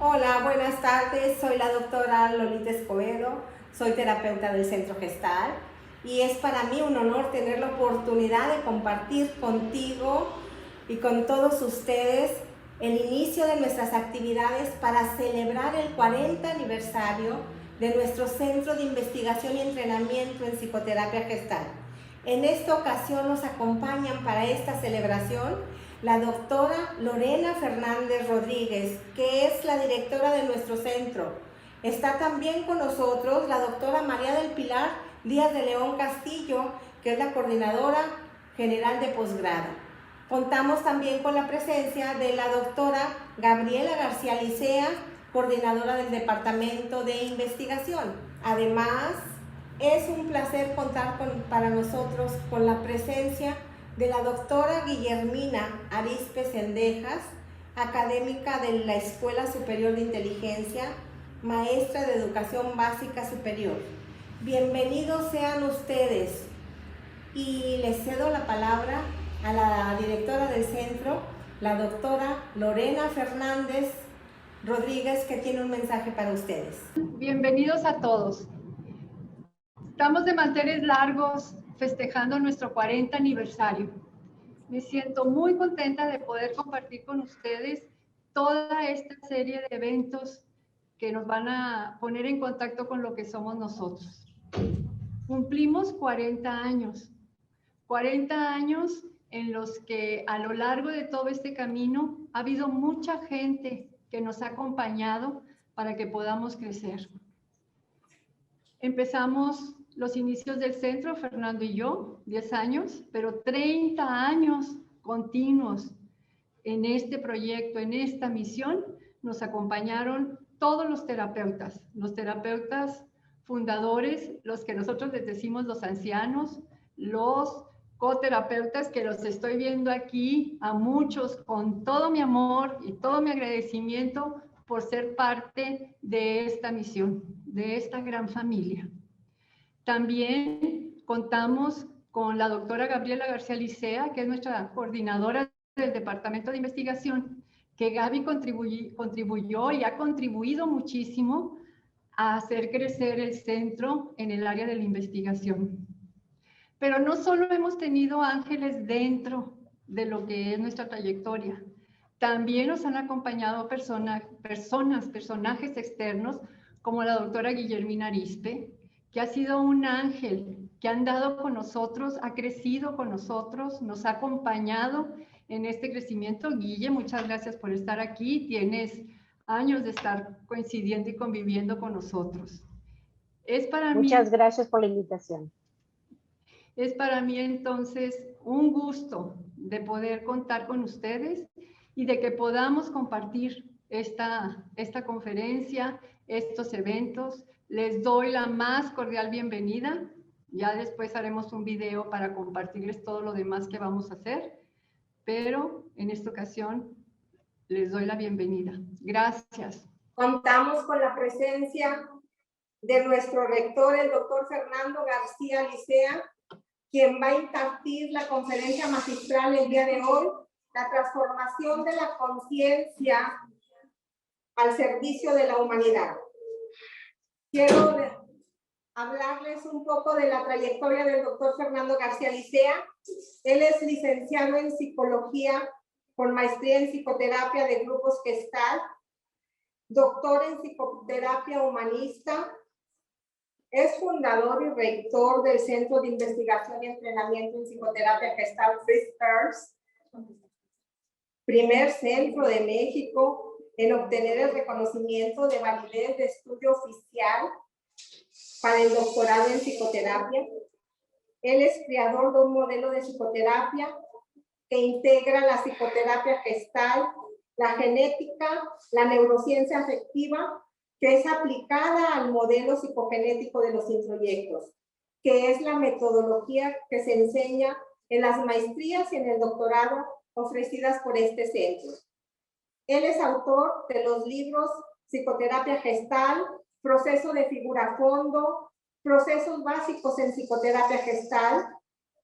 Hola, buenas tardes. Soy la doctora Lolita Escobedo, soy terapeuta del Centro Gestal y es para mí un honor tener la oportunidad de compartir contigo y con todos ustedes el inicio de nuestras actividades para celebrar el 40 aniversario de nuestro Centro de Investigación y Entrenamiento en Psicoterapia Gestal. En esta ocasión nos acompañan para esta celebración la doctora Lorena Fernández Rodríguez, que es la directora de nuestro centro. Está también con nosotros la doctora María del Pilar Díaz de León Castillo, que es la coordinadora general de posgrado. Contamos también con la presencia de la doctora Gabriela García Licea, coordinadora del Departamento de Investigación. Además, es un placer contar para nosotros con la presencia de la doctora Guillermina Arizpe Cendejas, académica de la Escuela Superior de Inteligencia, maestra de Educación Básica Superior. Bienvenidos sean ustedes y les cedo la palabra a la directora del centro, la doctora Lorena Fernández Rodríguez, que tiene un mensaje para ustedes. Bienvenidos a todos. Estamos de manteles largos festejando nuestro 40 aniversario. Me siento muy contenta de poder compartir con ustedes toda esta serie de eventos que nos van a poner en contacto con lo que somos nosotros. Cumplimos 40 años. 40 años en los que a lo largo de todo este camino ha habido mucha gente que nos ha acompañado para que podamos crecer. Empezamos los inicios del centro, Fernando y yo, 10 años, pero 30 años continuos en este proyecto, en esta misión, nos acompañaron todos los terapeutas fundadores, los que nosotros les decimos los ancianos, los coterapeutas que los estoy viendo aquí, a muchos con todo mi amor y todo mi agradecimiento por ser parte de esta misión, de esta gran familia. También contamos con la doctora Gabriela García Licea, que es nuestra coordinadora del Departamento de Investigación, que Gaby contribuyó y ha contribuido muchísimo a hacer crecer el centro en el área de la investigación. Pero no solo hemos tenido ángeles dentro de lo que es nuestra trayectoria, también nos han acompañado personajes externos, como la doctora Guillermina Arizpe, que ha sido un ángel, que ha andado con nosotros, ha crecido con nosotros, nos ha acompañado en este crecimiento. Guille, muchas gracias por estar aquí. Tienes años de estar coincidiendo y conviviendo con nosotros. Muchas gracias por la invitación. Es para mí entonces un gusto de poder contar con ustedes y de que podamos compartir esta conferencia, estos eventos. Les doy la más cordial bienvenida. Ya después haremos un video para compartirles todo lo demás que vamos a hacer, pero en esta ocasión les doy la bienvenida. Gracias. Contamos con la presencia de nuestro rector, el doctor Fernando García Licea, quien va a impartir la conferencia magistral el día de hoy, la transformación de la conciencia al servicio de la humanidad. Quiero hablarles un poco de la trayectoria del doctor Fernando García Licea. Él es licenciado en psicología con maestría en psicoterapia de grupos Gestalt, doctor en psicoterapia humanista. Es fundador y rector del Centro de Investigación y Entrenamiento en Psicoterapia Gestalt Fritz Perls, primer centro de México en obtener el reconocimiento de validez de estudio oficial para el doctorado en psicoterapia. Él es creador de un modelo de psicoterapia que integra la psicoterapia Gestalt, la genética, la neurociencia afectiva, que es aplicada al modelo psicogenético de los introyectos, que es la metodología que se enseña en las maestrías y en el doctorado ofrecidas por este centro. Él es autor de los libros Psicoterapia Gestal, Proceso de Figura Fondo, Procesos Básicos en Psicoterapia Gestal,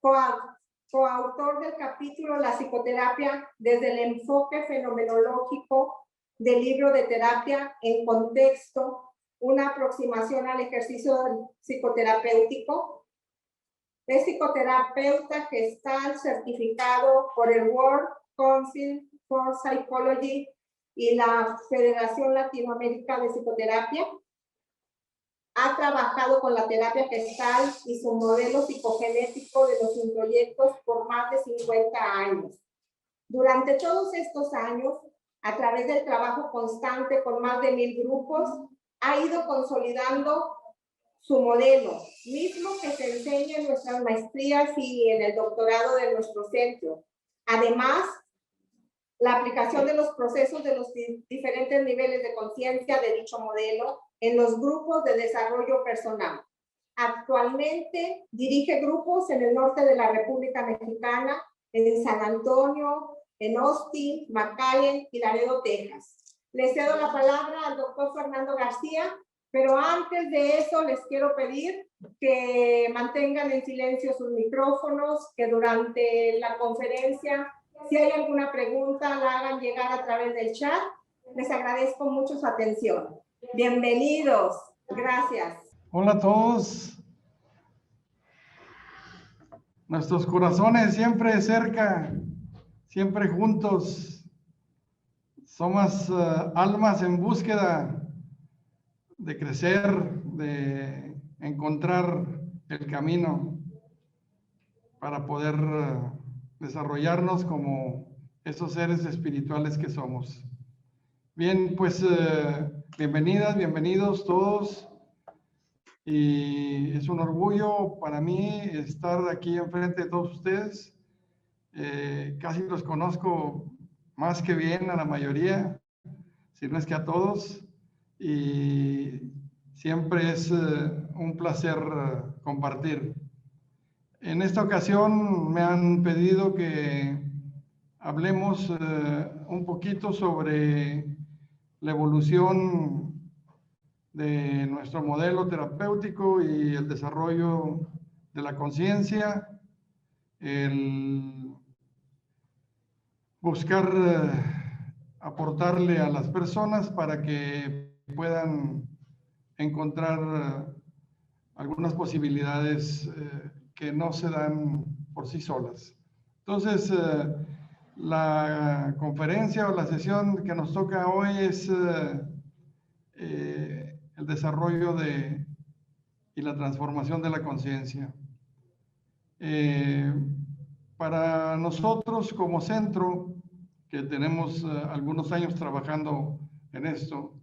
coautor del capítulo La psicoterapia desde el enfoque fenomenológico del libro de terapia en contexto, una aproximación al ejercicio psicoterapéutico. Es psicoterapeuta gestal certificado por el World Council for Psychology y la Federación Latinoamericana de Psicoterapia. Ha trabajado con la terapia gestal y su modelo psicogenético de los introyectos por más de 50 años. Durante todos estos años, a través del trabajo constante con más de 1000 grupos, ha ido consolidando su modelo, mismo que se enseña en nuestras maestrías y en el doctorado de nuestro centro. Además, la aplicación de los procesos de los diferentes niveles de conciencia de dicho modelo en los grupos de desarrollo personal. Actualmente dirige grupos en el norte de la República Mexicana, en San Antonio, en Austin, McAllen y Laredo, Texas. Le cedo la palabra al doctor Fernando García, pero antes de eso les quiero pedir que mantengan en silencio sus micrófonos, que durante la conferencia, si hay alguna pregunta, la hagan llegar a través del chat. Les agradezco mucho su atención. Bienvenidos. Gracias. Hola a todos. Nuestros corazones siempre cerca, siempre juntos. Somos almas en búsqueda de crecer, de encontrar el camino para poder desarrollarnos como esos seres espirituales que somos. Bien, pues bienvenidas, bienvenidos todos. Y es un orgullo para mí estar aquí enfrente de todos ustedes. Casi los conozco más que bien a la mayoría, si no es que a todos. Y siempre es un placer compartir. En esta ocasión me han pedido que hablemos un poquito sobre la evolución de nuestro modelo terapéutico y el desarrollo de la conciencia, el buscar aportarle a las personas para que puedan encontrar algunas posibilidades que no se dan por sí solas. Entonces, la conferencia o la sesión que nos toca hoy es el desarrollo y la transformación de la conciencia. Para nosotros como centro, que tenemos algunos años trabajando en esto,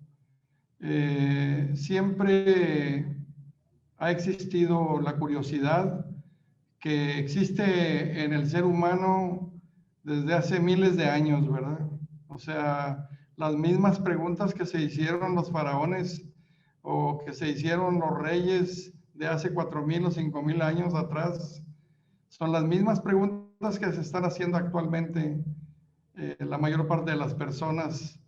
siempre ha existido la curiosidad que existe en el ser humano desde hace miles de años, ¿verdad? O sea, las mismas preguntas que se hicieron los faraones o que se hicieron los reyes de hace 4000 o 5000 años atrás, son las mismas preguntas que se están haciendo actualmente la mayor parte de las personas,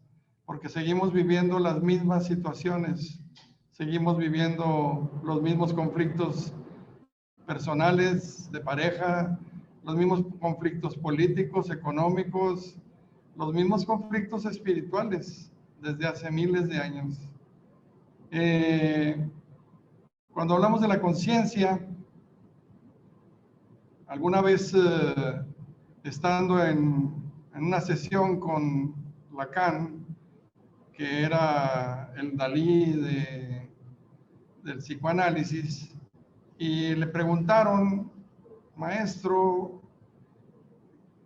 porque seguimos viviendo las mismas situaciones, seguimos viviendo los mismos conflictos personales, de pareja, los mismos conflictos políticos, económicos, los mismos conflictos espirituales desde hace miles de años. Cuando hablamos de la conciencia, alguna vez estando en una sesión con Lacan, que era el Dalí del psicoanálisis, y le preguntaron, maestro,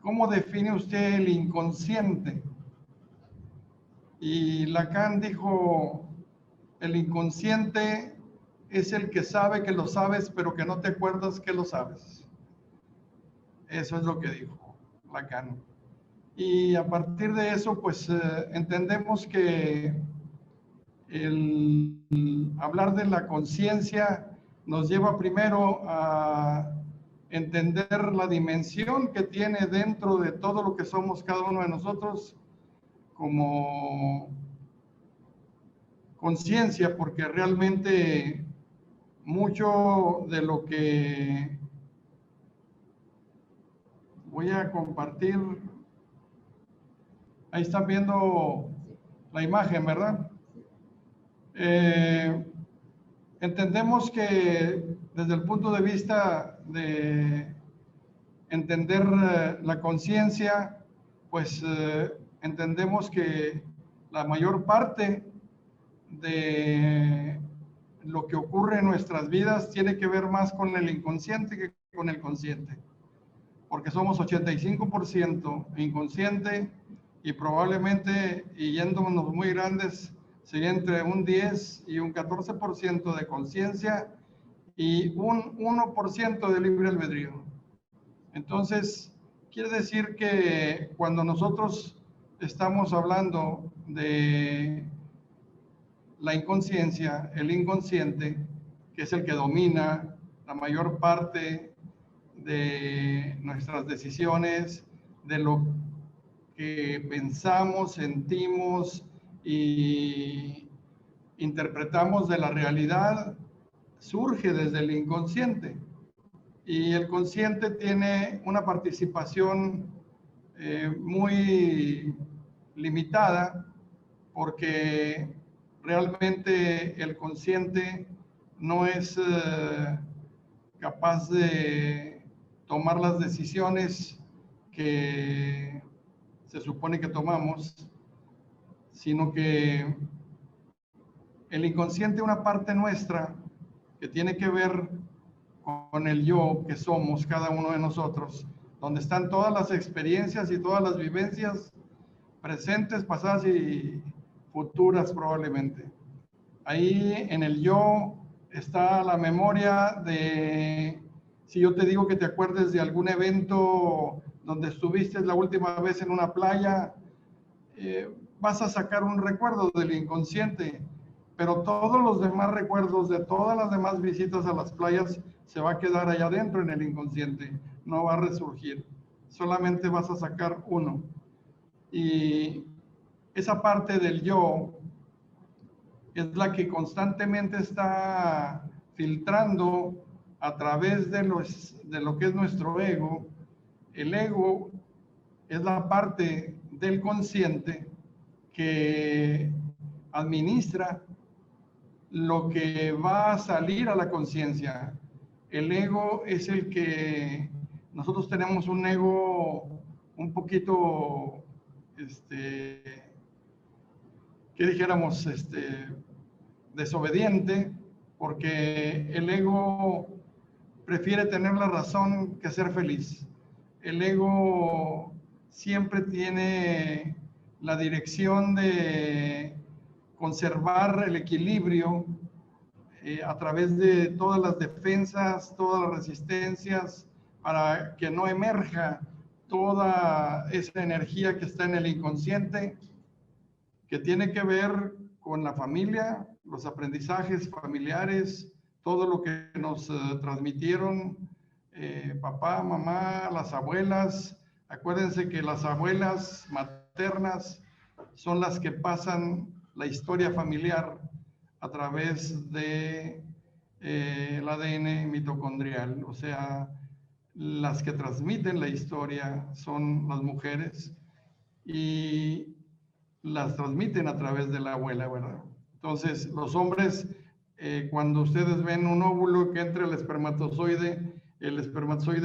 ¿cómo define usted el inconsciente? Y Lacan dijo, el inconsciente es el que sabe que lo sabes, pero que no te acuerdas que lo sabes. Eso es lo que dijo Lacan. Y a partir de eso, pues entendemos que el hablar de la conciencia nos lleva primero a entender la dimensión que tiene dentro de todo lo que somos cada uno de nosotros como conciencia, porque realmente mucho de lo que voy a compartir, ahí están viendo la imagen, ¿verdad? Entendemos que desde el punto de vista de entender la conciencia, pues entendemos que la mayor parte de lo que ocurre en nuestras vidas tiene que ver más con el inconsciente que con el consciente, porque somos 85% inconsciente y probablemente, y yéndonos muy grandes, sería entre un 10 y un 14% de conciencia y un 1% de libre albedrío. Entonces, quiere decir que cuando nosotros estamos hablando de la inconsciencia, el inconsciente, que es el que domina la mayor parte de nuestras decisiones, de lo que pensamos, sentimos y interpretamos de la realidad, surge desde el inconsciente. Y el consciente tiene una participación muy limitada, porque realmente el consciente no es capaz de tomar las decisiones que se supone que tomamos, sino que el inconsciente, una parte nuestra que tiene que ver con el yo que somos cada uno de nosotros, donde están todas las experiencias y todas las vivencias presentes, pasadas y futuras probablemente. Ahí en el yo está la memoria de, si yo te digo que te acuerdes de algún evento donde estuviste la última vez en una playa, vas a sacar un recuerdo del inconsciente, pero todos los demás recuerdos de todas las demás visitas a las playas se va a quedar allá adentro en el inconsciente, no va a resurgir, solamente vas a sacar uno. Y esa parte del yo es la que constantemente está filtrando a través de lo que es nuestro ego. El ego es la parte del consciente que administra lo que va a salir a la conciencia. El ego es el que, nosotros tenemos un ego un poquito, que dijéramos, desobediente, porque el ego prefiere tener la razón que ser feliz. El ego siempre tiene la dirección de conservar el equilibrio a través de todas las defensas, todas las resistencias, para que no emerja toda esa energía que está en el inconsciente, que tiene que ver con la familia, los aprendizajes familiares, todo lo que nos transmitieron papá, mamá, las abuelas. Acuérdense que las abuelas maternas son las que pasan la historia familiar a través de el ADN mitocondrial, o sea, las que transmiten la historia son las mujeres y las transmiten a través de la abuela, ¿verdad? Entonces, los hombres, cuando ustedes ven un óvulo que entra el espermatozoide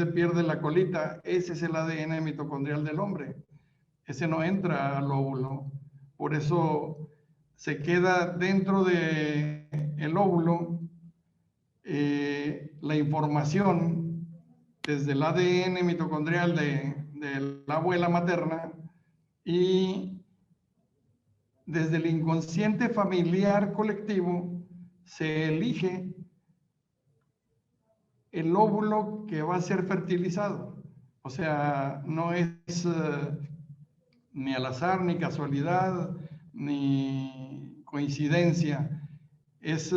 pierde la colita, ese es el ADN mitocondrial del hombre. Ese no entra al óvulo. Por eso se queda dentro del óvulo la información desde el ADN mitocondrial de la abuela materna y desde el inconsciente familiar colectivo se elige el óvulo que va a ser fertilizado. O sea, no es ni al azar, ni casualidad, ni coincidencia. Es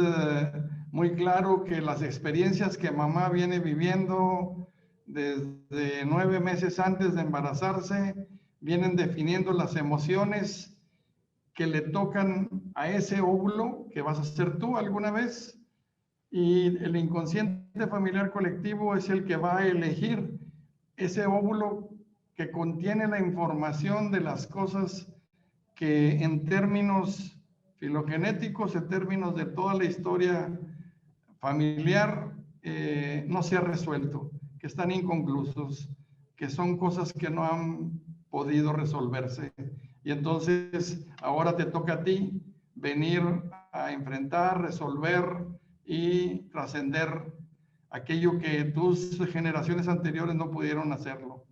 muy claro que las experiencias que mamá viene viviendo desde 9 meses antes de embarazarse vienen definiendo las emociones que le tocan a ese óvulo que vas a ser tú alguna vez, y el inconsciente familiar colectivo es el que va a elegir ese óvulo que contiene la información de las cosas que en términos filogenéticos, en términos de toda la historia familiar, no se ha resuelto, que están inconclusos, que son cosas que no han podido resolverse. Y entonces ahora te toca a ti venir a enfrentar, resolver y trascender aquello que tus generaciones anteriores no pudieron hacerlo.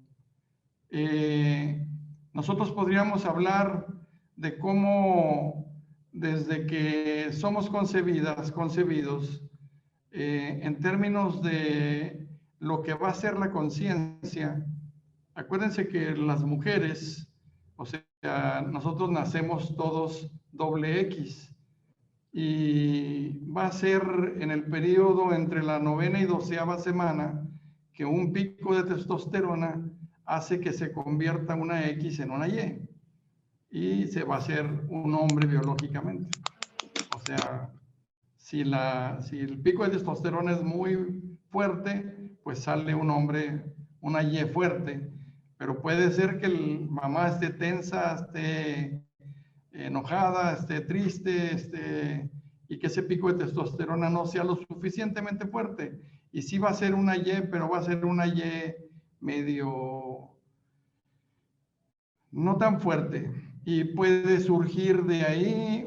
Nosotros podríamos hablar de cómo desde que somos concebidos, en términos de lo que va a ser la conciencia. Acuérdense que las mujeres, o sea, nosotros nacemos todos doble X, y va a ser en el periodo entre la 9ª y 12ª semana que un pico de testosterona hace que se convierta una X en una y se va a hacer un hombre biológicamente. O sea, si el pico de testosterona es muy fuerte, pues sale un hombre, una Y fuerte, pero puede ser que la mamá esté tensa, esté enojada, esté triste, y que ese pico de testosterona no sea lo suficientemente fuerte. Y sí va a ser una Y, pero va a ser una Y medio no tan fuerte. Y puede surgir de ahí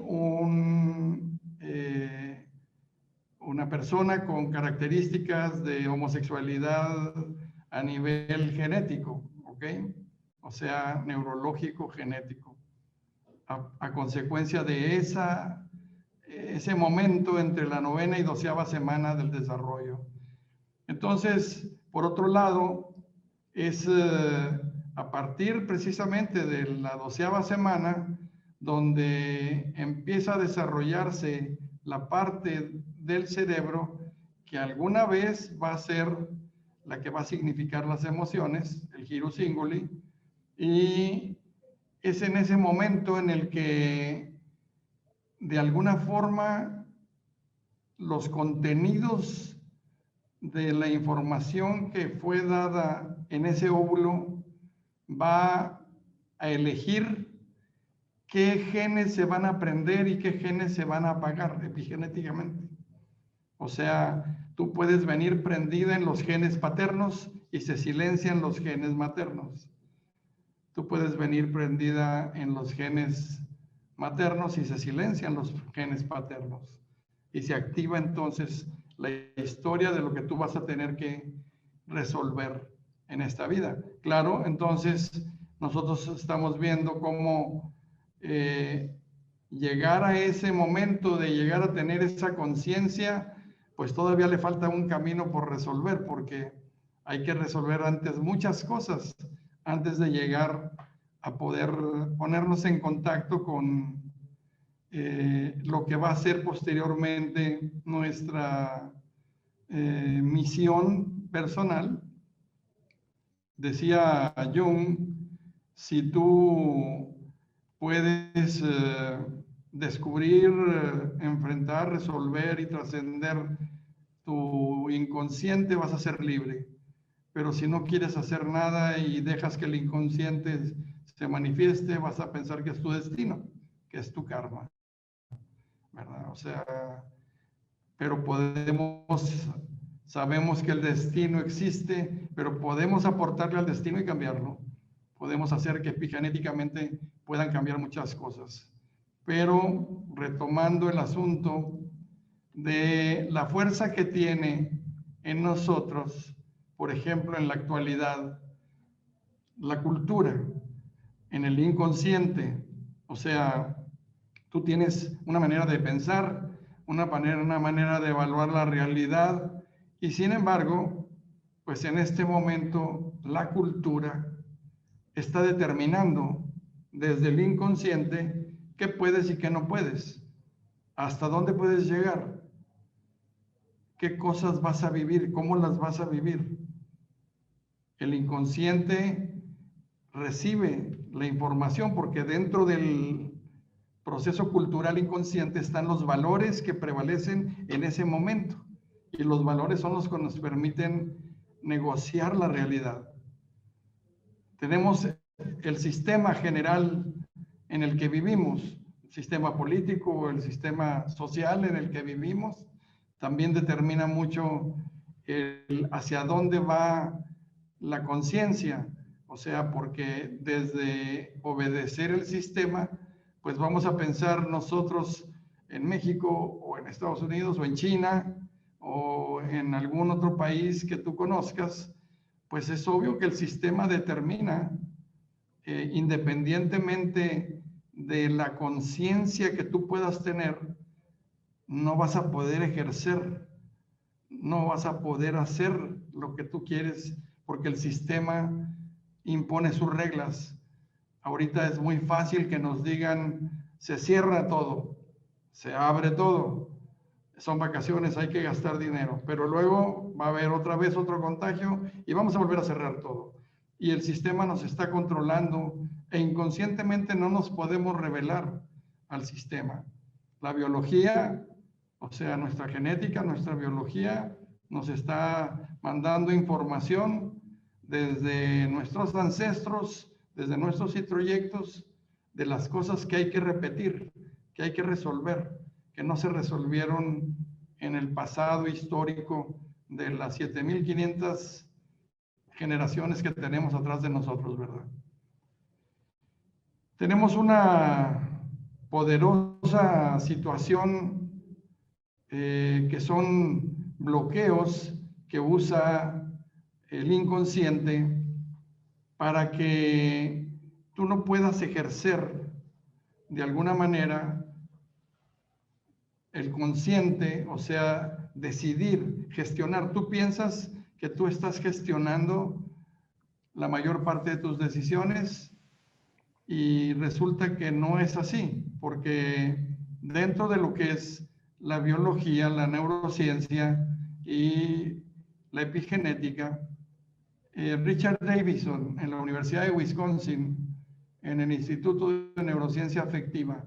una persona con características de homosexualidad a nivel genético, ¿ok? O sea, neurológico, genético, a consecuencia de ese momento entre la 9ª y 12ª semana del desarrollo. Entonces, por otro lado, es a partir precisamente de la 12ª semana donde empieza a desarrollarse la parte del cerebro que alguna vez va a ser la que va a significar las emociones, el giro cinguli, y es en ese momento en el que de alguna forma los contenidos de la información que fue dada en ese óvulo va a elegir qué genes se van a aprender y qué genes se van a apagar epigenéticamente. O sea, tú puedes venir prendida en los genes paternos y se silencian los genes maternos. Tú puedes venir prendida en los genes maternos y se silencian los genes paternos. Y se activa entonces la historia de lo que tú vas a tener que resolver en esta vida. Claro, entonces nosotros estamos viendo cómo llegar a ese momento de llegar a tener esa conciencia, pues todavía le falta un camino por resolver, porque hay que resolver antes muchas cosas antes de llegar a poder ponernos en contacto con lo que va a ser posteriormente nuestra misión personal. Decía Jung, si tú puedes descubrir, enfrentar, resolver y trascender tu inconsciente, vas a ser libre. Pero si no quieres hacer nada y dejas que el inconsciente se manifieste, vas a pensar que es tu destino, que es tu karma, ¿verdad? O sea, pero sabemos que el destino existe, pero podemos aportarle al destino y cambiarlo. Podemos hacer que epigenéticamente puedan cambiar muchas cosas. Pero retomando el asunto de la fuerza que tiene en nosotros, por ejemplo, en la actualidad, la cultura, en el inconsciente, o sea, tú tienes una manera de pensar, una manera de evaluar la realidad, y sin embargo, pues en este momento la cultura está determinando desde el inconsciente qué puedes y qué no puedes, hasta dónde puedes llegar, qué cosas vas a vivir, cómo las vas a vivir. El inconsciente recibe la información porque dentro del proceso cultural inconsciente están los valores que prevalecen en ese momento, y los valores son los que nos permiten negociar la realidad. Tenemos el sistema general en el que vivimos, el sistema político o el sistema social en el que vivimos, también determina mucho hacia dónde va la conciencia. O sea, porque desde obedecer el sistema, pues vamos a pensar nosotros en México o en Estados Unidos o en China o en algún otro país que tú conozcas, pues es obvio que el sistema determina, independientemente de la conciencia que tú puedas tener, no vas a poder ejercer, no vas a poder hacer lo que tú quieres, porque el sistema impone sus reglas. Ahorita es muy fácil que nos digan, se cierra todo, se abre todo, son vacaciones, hay que gastar dinero, pero luego va a haber otra vez otro contagio y vamos a volver a cerrar todo. Y el sistema nos está controlando e inconscientemente no nos podemos rebelar al sistema. La biología, o sea, nuestra genética, nuestra biología, nos está mandando información desde nuestros ancestros, desde nuestros introyectos, de las cosas que hay que repetir, que hay que resolver, que no se resolvieron en el pasado histórico de las 7,500 generaciones que tenemos atrás de nosotros, ¿verdad? Tenemos una poderosa situación que son bloqueos que usa el inconsciente para que tú no puedas ejercer de alguna manera el consciente, o sea, decidir, gestionar. Tú piensas que tú estás gestionando la mayor parte de tus decisiones y resulta que no es así, porque dentro de lo que es la biología, la neurociencia y la epigenética, Richard Davidson en la Universidad de Wisconsin, en el Instituto de Neurociencia Afectiva,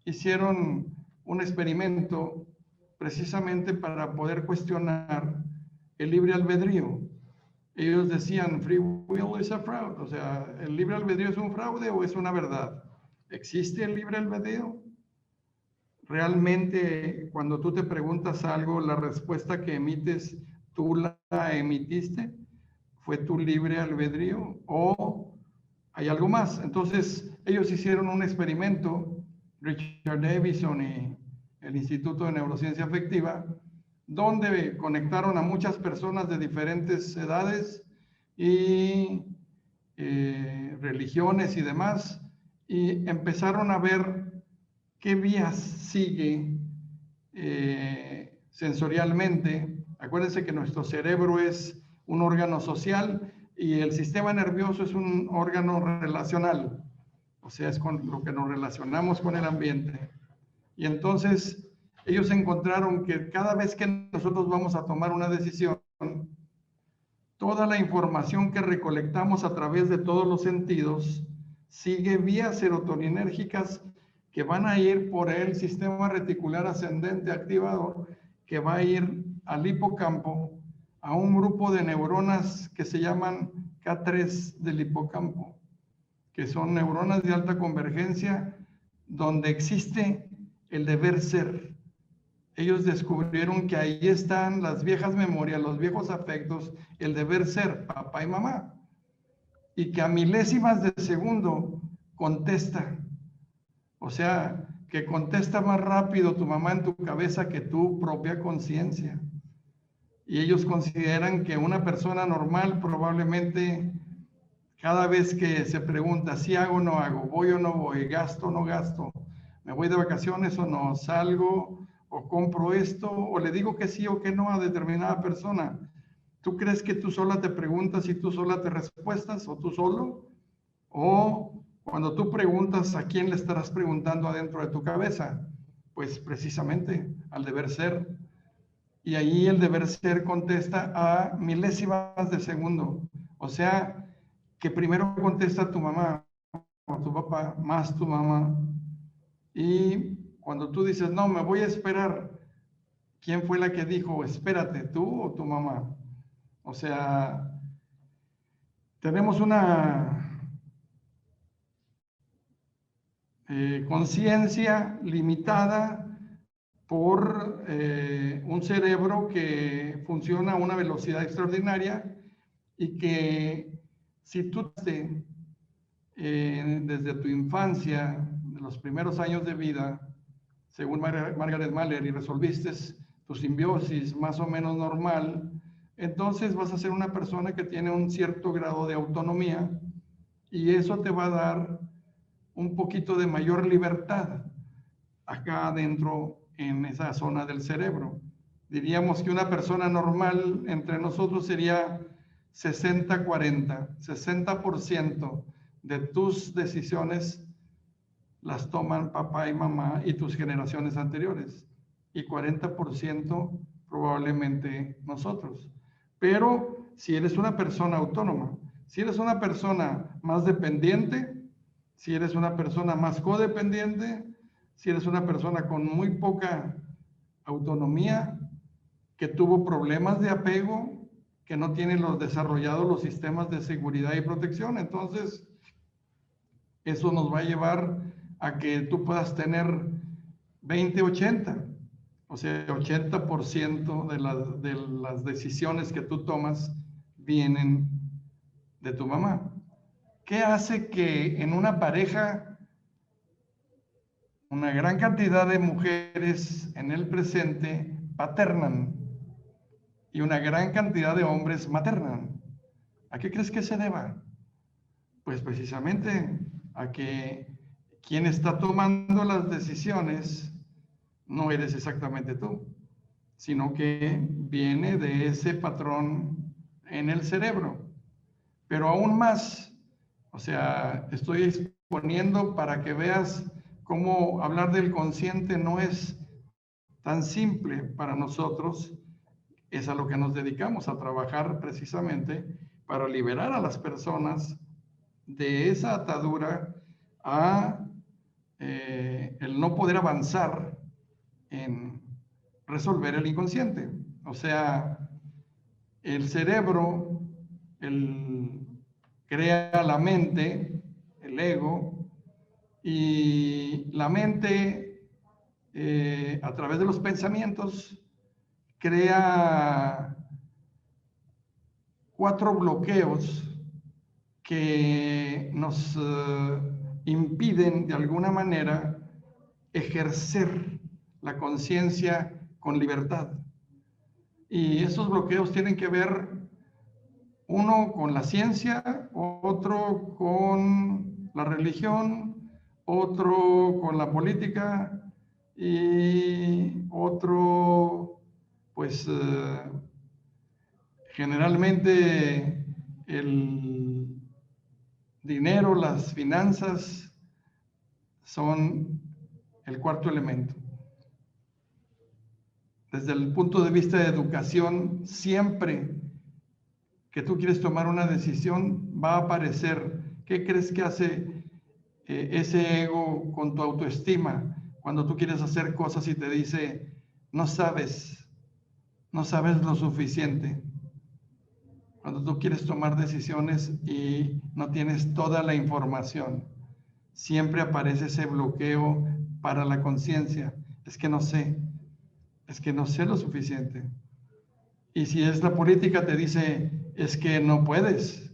hicieron un experimento precisamente para poder cuestionar el libre albedrío. Ellos decían, free will is a fraud, o sea, ¿el libre albedrío es un fraude o es una verdad? ¿Existe el libre albedrío? Realmente, cuando tú te preguntas algo, la respuesta que emites, ¿tú la emitiste? ¿Fue tu libre albedrío o hay algo más? Entonces, ellos hicieron un experimento, Richard Davidson y el Instituto de Neurociencia Afectiva, donde conectaron a muchas personas de diferentes edades y religiones y demás, y empezaron a ver qué vías sigue sensorialmente. Acuérdense que nuestro cerebro es un órgano social y el sistema nervioso es un órgano relacional, o sea, es con lo que nos relacionamos con el ambiente. Y entonces ellos encontraron que cada vez que nosotros vamos a tomar una decisión, toda la información que recolectamos a través de todos los sentidos sigue vías serotoninérgicas que van a ir por el sistema reticular ascendente activador, que va a ir al hipocampo, a un grupo de neuronas que se llaman K3 del hipocampo, que son neuronas de alta convergencia, donde existe el deber ser. Ellos descubrieron que ahí están las viejas memorias, los viejos afectos, el deber ser, papá y mamá, y que a milésimas de segundo contesta. O sea, que contesta más rápido tu mamá en tu cabeza que tu propia conciencia. Y ellos consideran que una persona normal probablemente cada vez que se pregunta si hago o no hago, voy o no voy, gasto o no gasto, me voy de vacaciones o no, salgo o compro esto, o le digo que sí o que no a determinada persona. ¿Tú crees que tú sola te preguntas y tú sola te respuestas o tú solo? O cuando tú preguntas, ¿a quién le estarás preguntando adentro de tu cabeza? Pues precisamente al deber ser. Y ahí el deber ser contesta a milésimas de segundo. O sea, que primero contesta tu mamá o tu papá, más tu mamá. Y cuando tú dices, no, me voy a esperar, ¿quién fue la que dijo, espérate, tú o tu mamá? O sea, tenemos una conciencia limitada por un cerebro que funciona a una velocidad extraordinaria y que si tú desde tu infancia, de los primeros años de vida, según Margaret Mahler, y resolviste tu simbiosis más o menos normal, entonces vas a ser una persona que tiene un cierto grado de autonomía y eso te va a dar un poquito de mayor libertad acá adentro en esa zona del cerebro. Diríamos que una persona normal entre nosotros sería 60-40, 60% de tus decisiones las toman papá y mamá y tus generaciones anteriores, y 40% probablemente nosotros. Pero si eres una persona autónoma, si eres una persona más dependiente, si eres una persona más codependiente, si eres una persona con muy poca autonomía, que tuvo problemas de apego, que no tiene desarrollados los sistemas de seguridad y protección, entonces eso nos va a llevar a que tú puedas tener 20-80, o sea, 80% de las decisiones que tú tomas vienen de tu mamá. ¿Qué hace que en una pareja una gran cantidad de mujeres en el presente paternan y una gran cantidad de hombres maternan? ¿A qué crees que se deba? Pues precisamente a que quien está tomando las decisiones no eres exactamente tú, sino que viene de ese patrón en el cerebro. Pero aún más, o sea, estoy exponiendo para que veas cómo hablar del consciente no es tan simple para nosotros. Es a lo que nos dedicamos, a trabajar precisamente para liberar a las personas de esa atadura a el no poder avanzar en resolver el inconsciente. O sea, el cerebro crea la mente, el ego, y la mente a través de los pensamientos crea 4 bloqueos que nos impiden de alguna manera ejercer la conciencia con libertad. Y esos bloqueos tienen que ver, uno con la ciencia, otro con la religión, otro con la política y otro, pues, generalmente el dinero, las finanzas son el 4º elemento. Desde el punto de vista de educación, siempre que tú quieres tomar una decisión, va a aparecer qué crees que hace ese ego con tu autoestima cuando tú quieres hacer cosas y te dice, no sabes lo suficiente. Cuando tú quieres tomar decisiones y no tienes toda la información, siempre aparece ese bloqueo para la conciencia. Es que no sé lo suficiente. Y si es la política, te dice, es que no puedes,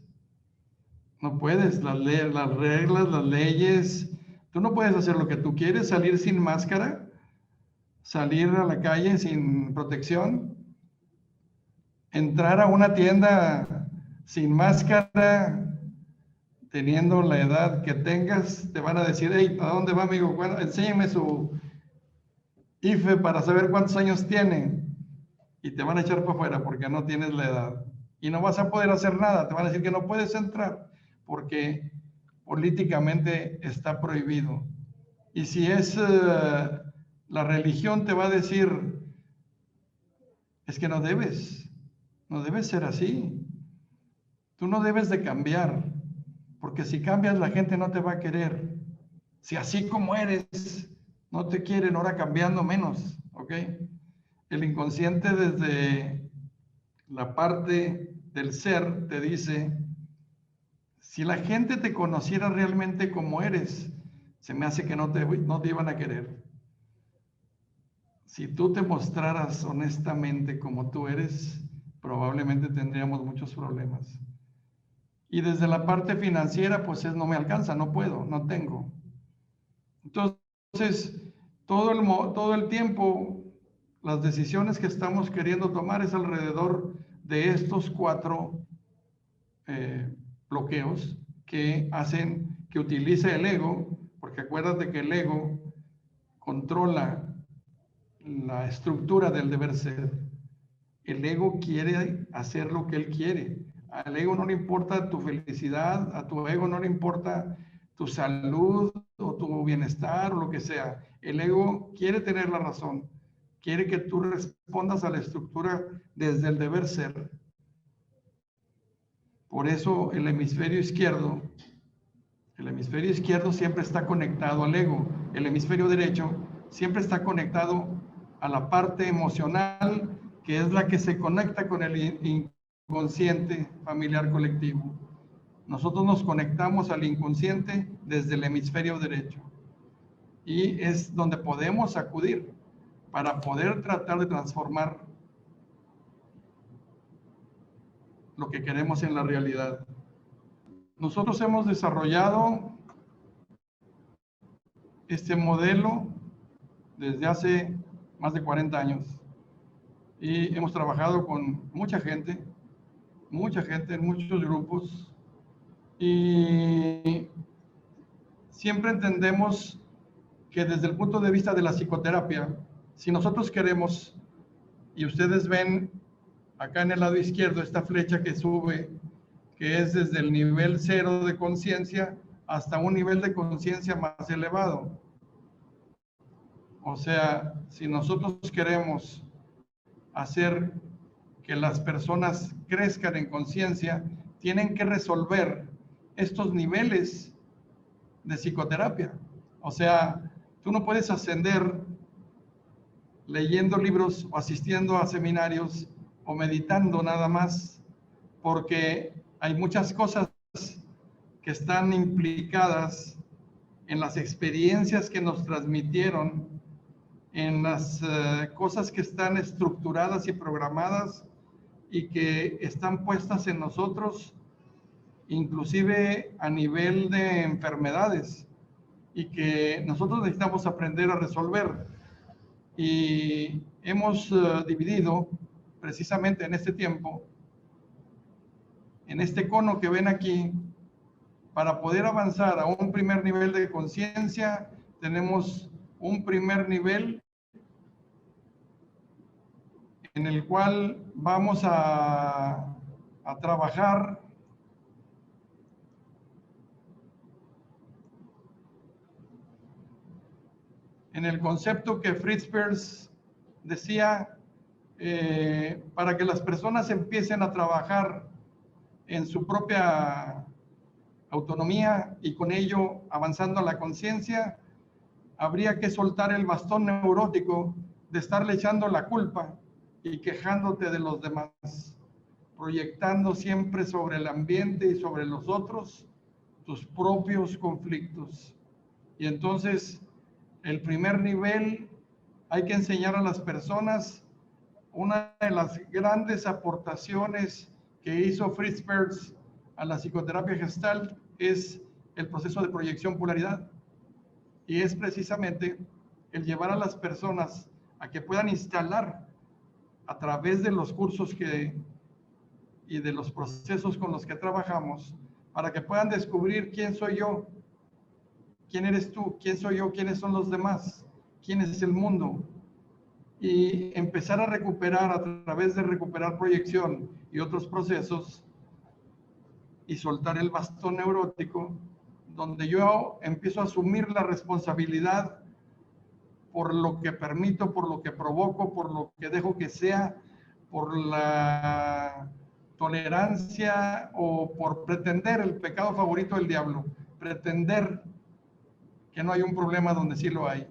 las reglas, las leyes, tú no puedes hacer lo que tú quieres, salir sin máscara, salir a la calle sin protección, entrar a una tienda sin máscara, teniendo la edad que tengas, te van a decir, hey, ¿a dónde va, amigo? Bueno, enséñeme su IFE para saber cuántos años tiene. Y te van a echar para afuera porque no tienes la edad. Y no vas a poder hacer nada. Te van a decir que no puedes entrar porque políticamente está prohibido. Y si es la religión, te va a decir, es que no debes ser así. Tú no debes de cambiar, porque si cambias la gente no te va a querer. Si así como eres, no te quieren, ahora cambiando menos, ¿ok? El inconsciente desde la parte del ser te dice, si la gente te conociera realmente como eres, se me hace que no te iban a querer. Si tú te mostraras honestamente como tú eres, probablemente tendríamos muchos problemas. Y desde la parte financiera, pues no me alcanza, no puedo, no tengo. Entonces, todo el tiempo, las decisiones que estamos queriendo tomar es alrededor de estos 4 bloqueos que hacen que utilice el ego, porque acuérdate que el ego controla la estructura del deber ser. El ego quiere hacer lo que él quiere. Al ego no le importa tu felicidad, a tu ego no le importa tu salud o tu bienestar o lo que sea. El ego quiere tener la razón, quiere que tú respondas a la estructura desde el deber ser. Por eso el hemisferio izquierdo siempre está conectado al ego. El hemisferio derecho siempre está conectado a la parte emocional, que es la que se conecta con el inconsciente familiar colectivo. Nosotros nos conectamos al inconsciente desde el hemisferio derecho. Y es donde podemos acudir para poder tratar de transformar lo que queremos en la realidad. Nosotros hemos desarrollado este modelo desde hace más de 40 años y hemos trabajado con mucha gente en muchos grupos, y siempre entendemos que desde el punto de vista de la psicoterapia, si nosotros queremos, y ustedes ven acá en el lado izquierdo esta flecha que sube, que es desde el nivel 0 de conciencia hasta un nivel de conciencia más elevado. O sea, si nosotros queremos hacer que las personas crezcan en conciencia, tienen que resolver estos niveles de psicoterapia. O sea, tú no puedes ascender leyendo libros o asistiendo a seminarios o meditando nada más, porque hay muchas cosas que están implicadas en las experiencias que nos transmitieron, en las cosas que están estructuradas y programadas y que están puestas en nosotros, inclusive a nivel de enfermedades, y que nosotros necesitamos aprender a resolver. Y hemos dividido precisamente en este tiempo, en este cono que ven aquí, para poder avanzar a un primer nivel de conciencia. Tenemos un primer nivel en el cual vamos a trabajar en el concepto que Fritz Perls decía, para que las personas empiecen a trabajar en su propia autonomía y con ello avanzando a la conciencia, habría que soltar el bastón neurótico de estarle echando la culpa y quejándote de los demás, proyectando siempre sobre el ambiente y sobre los otros tus propios conflictos. Y entonces, el primer nivel, hay que enseñar a las personas. Una de las grandes aportaciones que hizo Fritz Perls a la psicoterapia Gestalt es el proceso de proyección polaridad. Y es precisamente el llevar a las personas a que puedan instalar a través de los cursos y de los procesos con los que trabajamos, para que puedan descubrir quién soy yo, quién eres tú, quién soy yo, quiénes son los demás, quién es el mundo, y empezar a recuperar a través de recuperar proyección y otros procesos, y soltar el bastón neurótico, donde yo empiezo a asumir la responsabilidad por lo que permito, por lo que provoco, por lo que dejo que sea, por la tolerancia o por pretender, el pecado favorito del diablo, pretender que no hay un problema donde sí lo hay.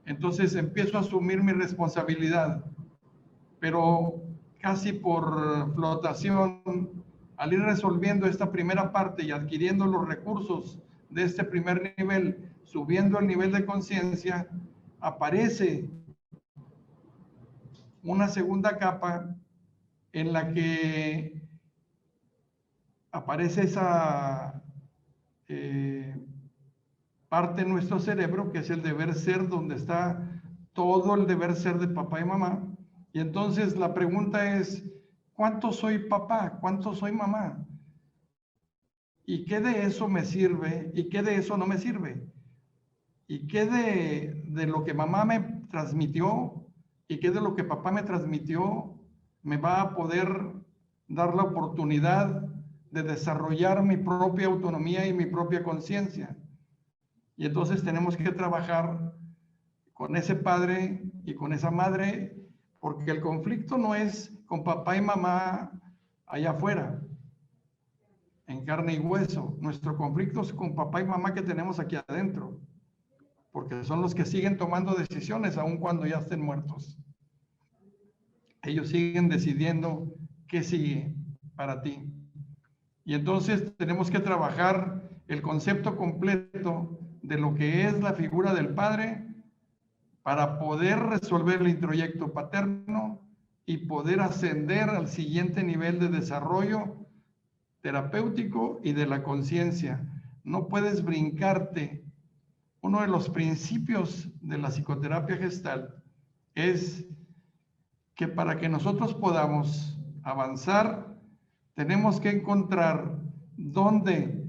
Entonces empiezo a asumir mi responsabilidad, pero casi por flotación, al ir resolviendo esta primera parte y adquiriendo los recursos de este primer nivel, subiendo el nivel de conciencia, aparece una segunda capa en la que aparece esa parte de nuestro cerebro, que es el deber ser, donde está todo el deber ser de papá y mamá. Y entonces la pregunta es, ¿cuánto soy papá? ¿Cuánto soy mamá? ¿Y qué de eso me sirve? ¿Y qué de eso no me sirve? ¿Y qué de lo que mamá me transmitió? ¿Y qué de lo que papá me transmitió me va a poder dar la oportunidad de desarrollar mi propia autonomía y mi propia conciencia? Y entonces tenemos que trabajar con ese padre y con esa madre, porque el conflicto no es con papá y mamá allá afuera, en carne y hueso. Nuestro conflicto es con papá y mamá que tenemos aquí adentro, porque son los que siguen tomando decisiones aun cuando ya estén muertos. Ellos siguen decidiendo qué sigue para ti. Y entonces tenemos que trabajar el concepto completo de lo que es la figura del padre para poder resolver el introyecto paterno y poder ascender al siguiente nivel de desarrollo terapéutico y de la conciencia. No puedes brincarte. Uno de los principios de la psicoterapia gestal es que para que nosotros podamos avanzar, tenemos que encontrar dónde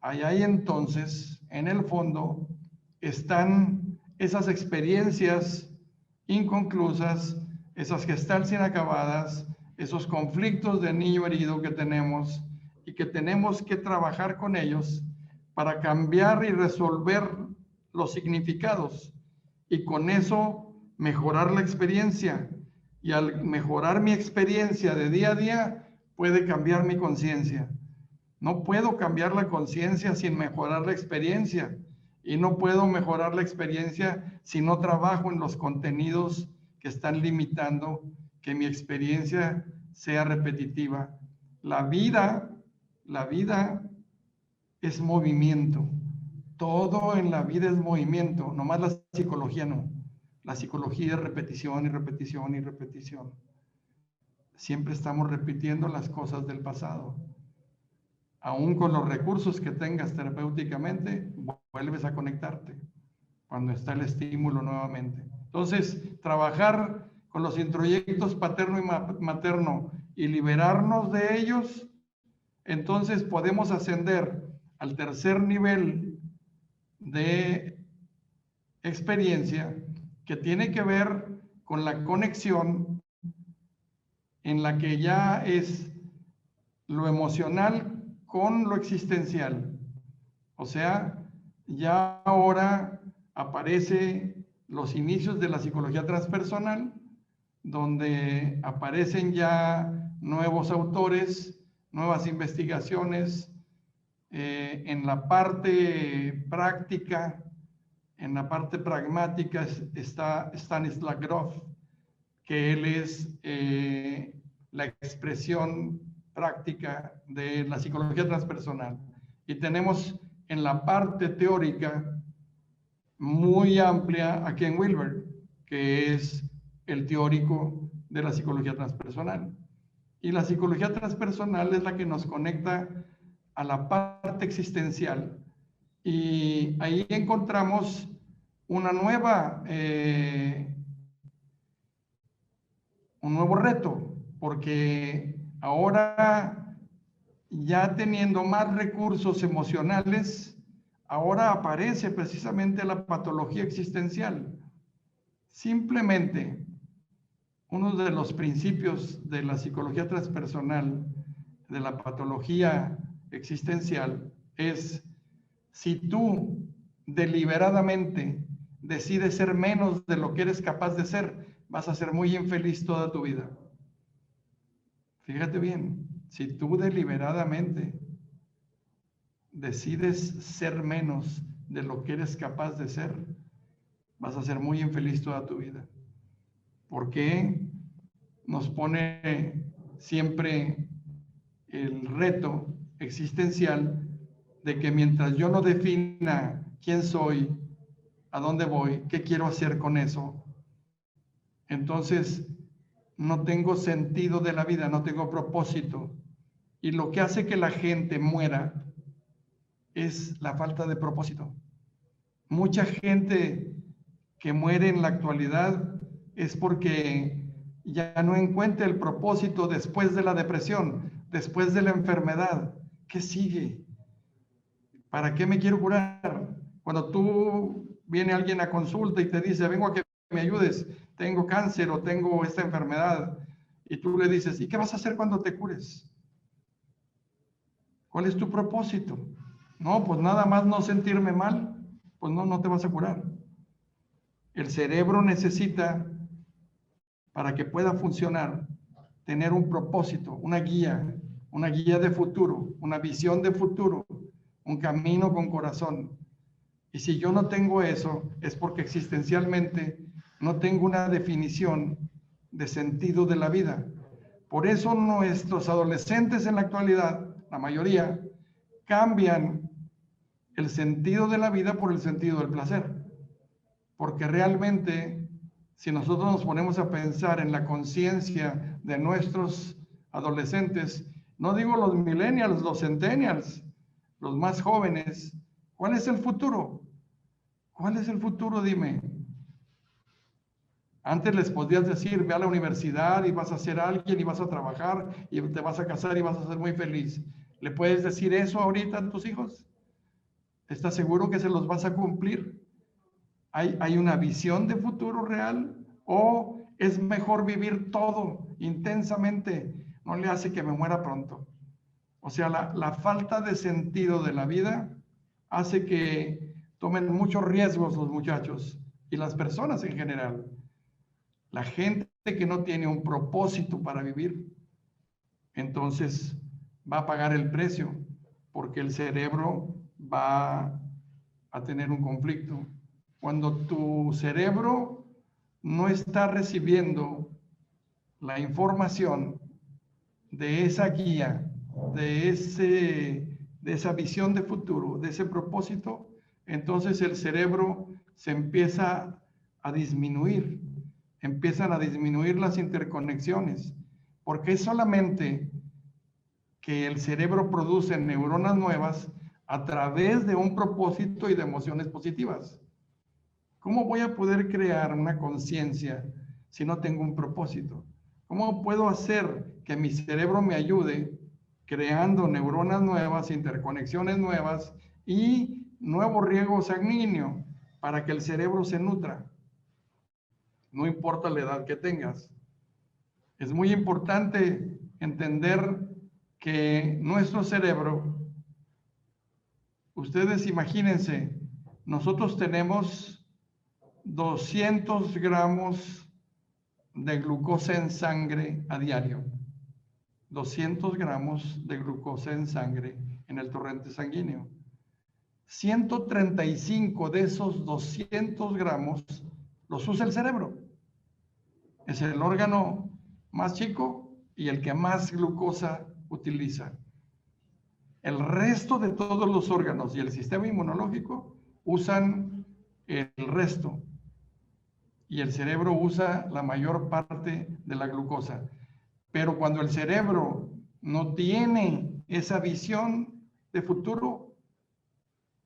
allá y entonces, en el fondo, están esas experiencias inconclusas, esas gestalt inacabadas, esos conflictos de niño herido que tenemos y que tenemos que trabajar con ellos para cambiar y resolver los significados y con eso mejorar la experiencia. Y al mejorar mi experiencia de día a día, puede cambiar mi conciencia. No puedo cambiar la conciencia sin mejorar la experiencia. Y no puedo mejorar la experiencia si no trabajo en los contenidos que están limitando que mi experiencia sea repetitiva. La vida es movimiento. Todo en la vida es movimiento, nomás la psicología no. La psicología es repetición y repetición y repetición. Siempre estamos repitiendo las cosas del pasado. Aún con los recursos que tengas terapéuticamente, vuelves a conectarte cuando está el estímulo nuevamente. Entonces, trabajar con los introyectos paterno y materno y liberarnos de ellos, entonces podemos ascender al tercer nivel de experiencia que tiene que ver con la conexión en la que ya es lo emocional con lo existencial. O sea, ya ahora aparece los inicios de la psicología transpersonal, donde aparecen ya nuevos autores, nuevas investigaciones en la parte práctica. En la parte pragmática está Stanislav Grof, que él es la expresión práctica de la psicología transpersonal. Y tenemos en la parte teórica muy amplia a Ken Wilber, que es el teórico de la psicología transpersonal. Y la psicología transpersonal es la que nos conecta a la parte existencial. Y ahí encontramos un nuevo reto, porque ahora ya teniendo más recursos emocionales, ahora aparece precisamente la patología existencial. Simplemente, uno de los principios de la psicología transpersonal, de la patología existencial, es: si tú deliberadamente decides ser menos de lo que eres capaz de ser, vas a ser muy infeliz toda tu vida. Fíjate bien, si tú deliberadamente decides ser menos de lo que eres capaz de ser, vas a ser muy infeliz toda tu vida. ¿Por qué nos pone siempre el reto existencial de que mientras yo no defina quién soy, a dónde voy, qué quiero hacer con eso, entonces no tengo sentido de la vida, no tengo propósito. Y lo que hace que la gente muera es la falta de propósito. Mucha gente que muere en la actualidad es porque ya no encuentra el propósito después de la depresión, después de la enfermedad. ¿Qué sigue? ¿Para qué me quiero curar? Cuando tú viene alguien a consulta y te dice, vengo a que me ayudes, tengo cáncer o tengo esta enfermedad, y tú le dices, ¿y qué vas a hacer cuando te cures? ¿Cuál es tu propósito? No, pues nada más no sentirme mal, pues no te vas a curar. El cerebro necesita, para que pueda funcionar, tener un propósito, una guía de futuro, una visión de futuro, un camino con corazón. Y si yo no tengo eso, es porque existencialmente no tengo una definición de sentido de la vida. Por eso nuestros adolescentes en la actualidad, la mayoría, cambian el sentido de la vida por el sentido del placer. Porque realmente, si nosotros nos ponemos a pensar en la conciencia de nuestros adolescentes, no digo los millennials, los centennials, los más jóvenes, ¿cuál es el futuro? ¿Cuál es el futuro? Dime. Antes les podías decir, ve a la universidad y vas a ser alguien y vas a trabajar y te vas a casar y vas a ser muy feliz. ¿Le puedes decir eso ahorita a tus hijos? ¿Estás seguro que se los vas a cumplir? ¿Hay una visión de futuro real? ¿O es mejor vivir todo intensamente? No le hace que me muera pronto. O sea, la falta de sentido de la vida hace que tomen muchos riesgos los muchachos y las personas en general. La gente que no tiene un propósito para vivir, entonces va a pagar el precio, porque el cerebro va a tener un conflicto. Cuando tu cerebro no está recibiendo la información de esa guía, de esa visión de futuro, de ese propósito, entonces el cerebro se empieza a disminuir, empiezan a disminuir las interconexiones, porque es solamente que el cerebro produce neuronas nuevas a través de un propósito y de emociones positivas. ¿Cómo voy a poder crear una conciencia si no tengo un propósito? ¿Cómo puedo hacer que mi cerebro me ayude creando neuronas nuevas, interconexiones nuevas y nuevo riego sanguíneo para que el cerebro se nutra? No importa la edad que tengas. Es muy importante entender que nuestro cerebro, ustedes imagínense, nosotros tenemos 200 gramos de glucosa en sangre a diario. 200 gramos de glucosa en sangre en el torrente sanguíneo. 135 de esos 200 gramos los usa el cerebro. Es el órgano más chico y el que más glucosa utiliza. El resto de todos los órganos y el sistema inmunológico usan el resto. Y el cerebro usa la mayor parte de la glucosa. Pero cuando el cerebro no tiene esa visión de futuro,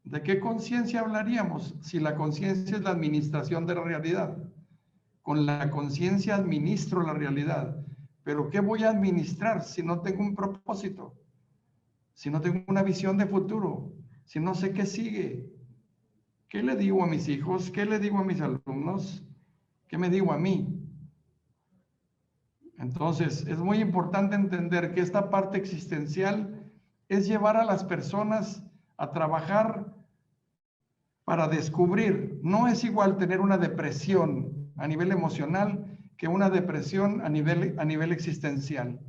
¿de qué conciencia hablaríamos? Si la conciencia es la administración de la realidad. Con la conciencia administro la realidad. Pero ¿qué voy a administrar si no tengo un propósito? Si no tengo una visión de futuro, si no sé qué sigue. ¿Qué le digo a mis hijos? ¿Qué le digo a mis alumnos? ¿Qué me digo a mí? Entonces, es muy importante entender que esta parte existencial es llevar a las personas a trabajar para descubrir. No es igual tener una depresión a nivel emocional que una depresión a nivel existencial.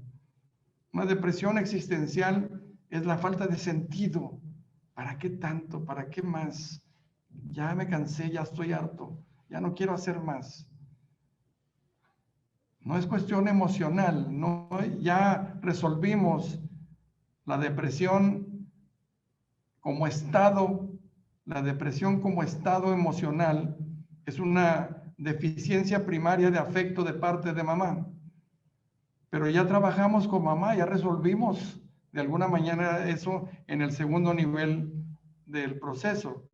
Una depresión existencial es la falta de sentido. ¿Para qué tanto? ¿Para qué más? Ya me cansé, ya estoy harto, ya no quiero hacer más. No es cuestión emocional, no, ya resolvimos la depresión como estado, la depresión como estado emocional, es una deficiencia primaria de afecto de parte de mamá. Pero ya trabajamos con mamá, ya resolvimos de alguna manera eso en el segundo nivel del proceso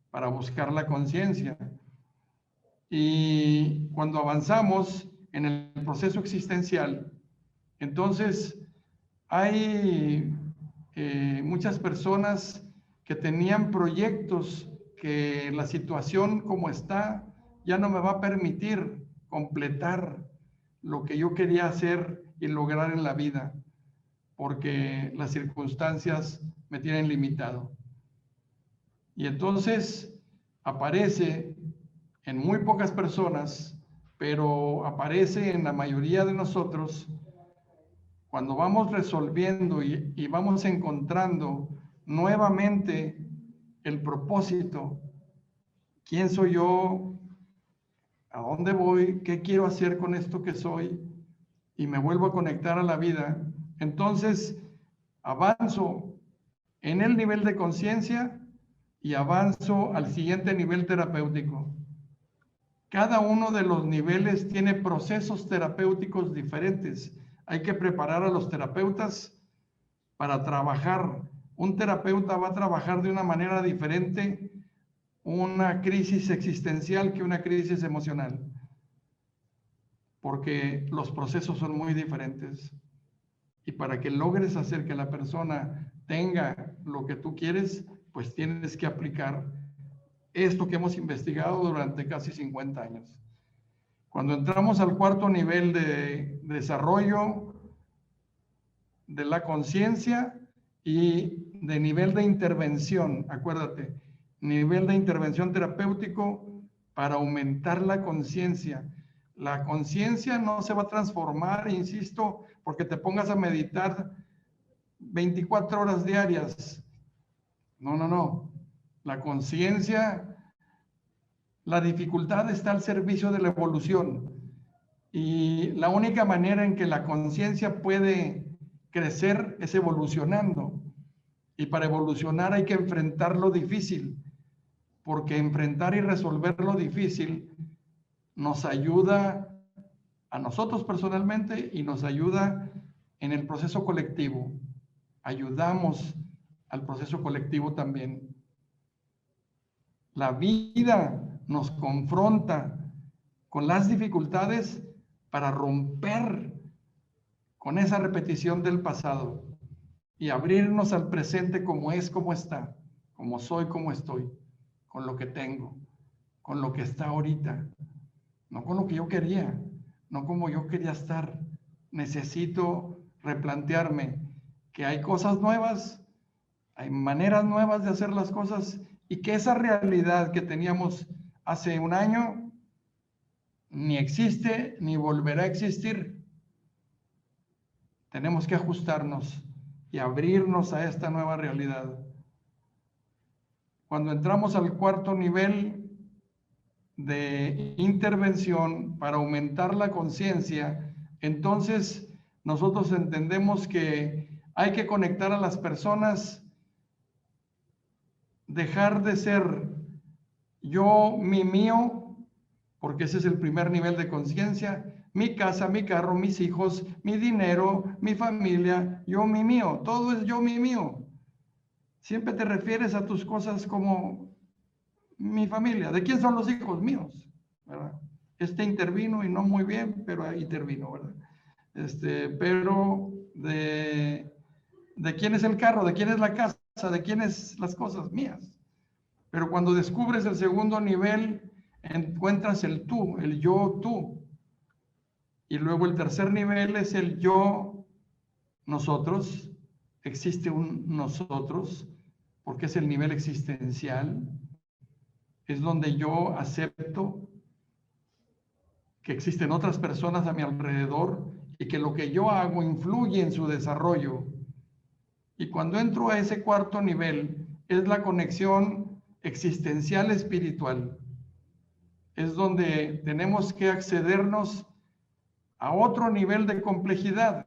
para buscar la conciencia. Y cuando avanzamos en el proceso existencial, entonces hay muchas personas que tenían proyectos que la situación como está ya no me va a permitir completar lo que yo quería hacer y lograr en la vida, porque las circunstancias me tienen limitado. Y entonces aparece en muy pocas personas, pero aparece en la mayoría de nosotros, cuando vamos resolviendo y vamos encontrando nuevamente el propósito, quién soy yo, a dónde voy, qué quiero hacer con esto que soy, y me vuelvo a conectar a la vida, entonces avanzo en el nivel de conciencia y avanzo al siguiente nivel terapéutico. Cada uno de los niveles tiene procesos terapéuticos diferentes. Hay que preparar a los terapeutas para trabajar. Un terapeuta va a trabajar de una manera diferente una crisis existencial que una crisis emocional, porque los procesos son muy diferentes. Y para que logres hacer que la persona tenga lo que tú quieres, pues tienes que aplicar esto que hemos investigado durante casi 50 años. Cuando entramos al cuarto nivel de desarrollo de la conciencia y de nivel de intervención, acuérdate, nivel de intervención terapéutico para aumentar la conciencia. La conciencia no se va a transformar, insisto, porque te pongas a meditar 24 horas diarias. No, no, no. La conciencia, la dificultad está al servicio de la evolución. Y la única manera en que la conciencia puede crecer es evolucionando. Y para evolucionar hay que enfrentar lo difícil, porque enfrentar y resolver lo difícil nos ayuda a nosotros personalmente y nos ayuda en el proceso colectivo. Ayudamos al proceso colectivo también. La vida nos confronta con las dificultades para romper con esa repetición del pasado y abrirnos al presente como es, como está, como soy, como estoy, con lo que tengo, con lo que está ahorita, no con lo que yo quería, no como yo quería estar. Necesito replantearme que hay cosas nuevas, hay maneras nuevas de hacer las cosas y que esa realidad que teníamos hace un año ni existe ni volverá a existir. Tenemos que ajustarnos y abrirnos a esta nueva realidad. Cuando entramos al cuarto nivel de intervención para aumentar la conciencia, entonces nosotros entendemos que hay que conectar a las personas, dejar de ser yo, mi, mío, porque ese es el primer nivel de conciencia, mi casa, mi carro, mis hijos, mi dinero, mi familia, yo, mi, mío, todo es yo, mi, mío. Siempre te refieres a tus cosas como mi familia. ¿De quién son los hijos? Míos, ¿verdad? Este intervino y no muy bien, pero ahí intervino, ¿verdad? Pero de quién es el carro, de quién es la casa, de quién es las cosas mías. Pero cuando descubres el segundo nivel, encuentras el tú, el yo, tú. Y luego el tercer nivel es el yo, nosotros. Existe un nosotros, porque es el nivel existencial. Es donde yo acepto que existen otras personas a mi alrededor y que lo que yo hago influye en su desarrollo. Y cuando entro a ese cuarto nivel, es la conexión existencial espiritual. Es donde tenemos que accedernos a otro nivel de complejidad,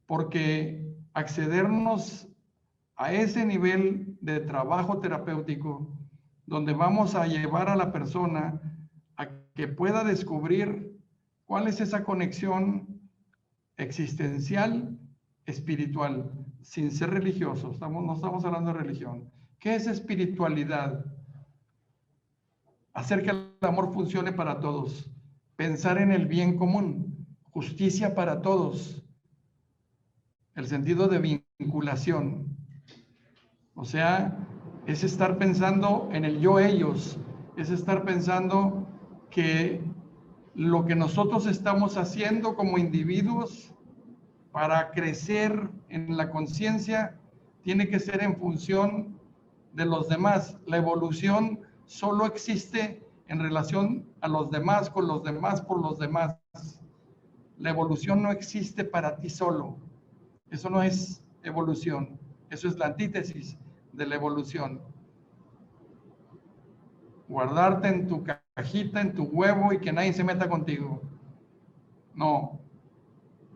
porque accedernos a ese nivel de trabajo terapéutico, donde vamos a llevar a la persona a que pueda descubrir cuál es esa conexión existencial, espiritual, sin ser religioso. No estamos hablando de religión. ¿Qué es espiritualidad? Hacer que el amor funcione para todos, pensar en el bien común, justicia para todos, el sentido de vinculación. O sea, es estar pensando en el yo-ellos, es estar pensando que lo que nosotros estamos haciendo como individuos para crecer en la conciencia tiene que ser en función de los demás. La evolución solo existe en relación a los demás, con los demás, por los demás. La evolución no existe para ti solo. Eso no es evolución. Eso es la antítesis de la evolución. Guardarte en tu cajita, en tu huevo y que nadie se meta contigo. No.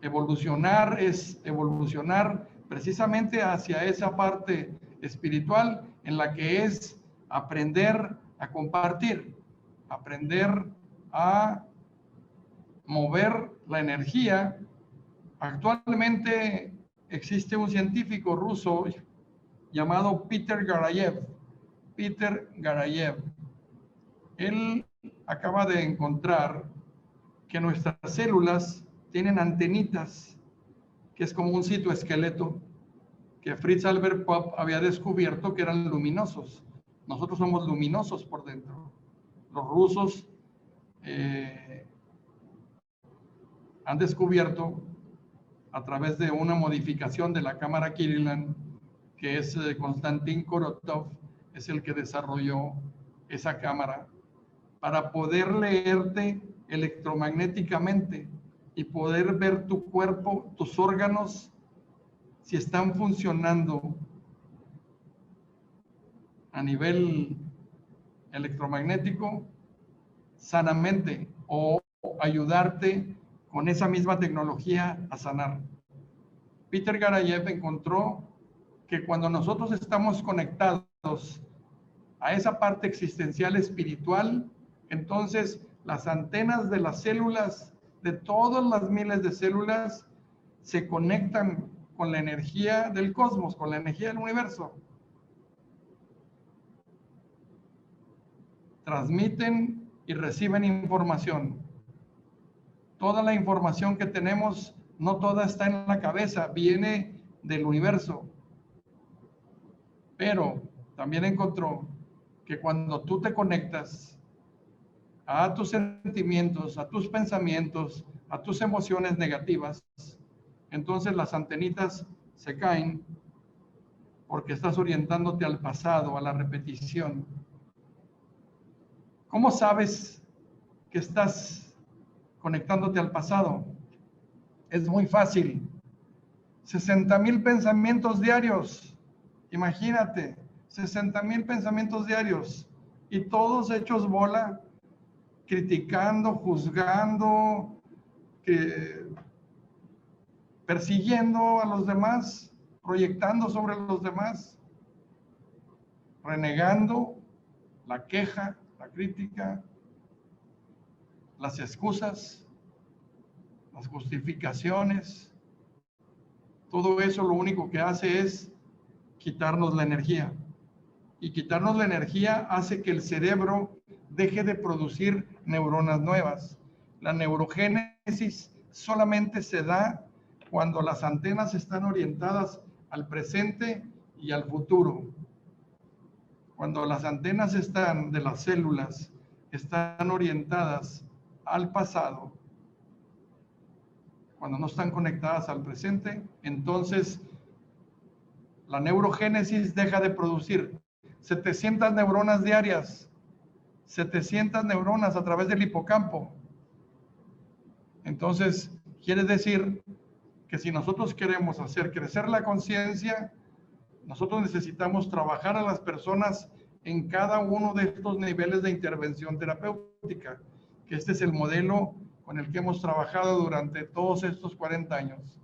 Evolucionar es evolucionar precisamente hacia esa parte espiritual en la que es aprender a compartir, aprender a mover la energía. Actualmente existe un científico ruso llamado Peter Garayev. Peter Garayev. Él acaba de encontrar que nuestras células tienen antenitas, que es como un citoesqueleto, que Fritz Albert Popp había descubierto que eran luminosos. Nosotros somos luminosos por dentro. Los rusos han descubierto a través de una modificación de la cámara Kirlian, que es Konstantin Korotov, es el que desarrolló esa cámara, para poder leerte electromagnéticamente y poder ver tu cuerpo, tus órganos, si están funcionando a nivel electromagnético sanamente, o ayudarte con esa misma tecnología a sanar. Peter Garayev encontró que cuando nosotros estamos conectados a esa parte existencial espiritual, entonces las antenas de las células, de todas las miles de células, se conectan con la energía del cosmos, con la energía del universo. Transmiten y reciben información. Toda la información que tenemos, no toda está en la cabeza, viene del universo. Pero también encontró que cuando tú te conectas a tus sentimientos, a tus pensamientos, a tus emociones negativas, entonces las antenitas se caen porque estás orientándote al pasado, a la repetición. ¿Cómo sabes que estás conectándote al pasado? Es muy fácil. 60,000 pensamientos diarios. Imagínate, 60,000 pensamientos diarios y todos hechos bola, criticando, juzgando, persiguiendo a los demás, proyectando sobre los demás, renegando, la queja, la crítica, las excusas, las justificaciones. Todo eso lo único que hace es quitarnos la energía. Y quitarnos la energía hace que el cerebro deje de producir neuronas nuevas. La neurogénesis solamente se da cuando las antenas están orientadas al presente y al futuro. Cuando las antenas de las células están orientadas al pasado, cuando no están conectadas al presente, entonces la neurogénesis deja de producir 700 neuronas diarias, 700 neuronas a través del hipocampo. Entonces, quiere decir que si nosotros queremos hacer crecer la conciencia, nosotros necesitamos trabajar a las personas en cada uno de estos niveles de intervención terapéutica, que este es el modelo con el que hemos trabajado durante todos estos 40 años.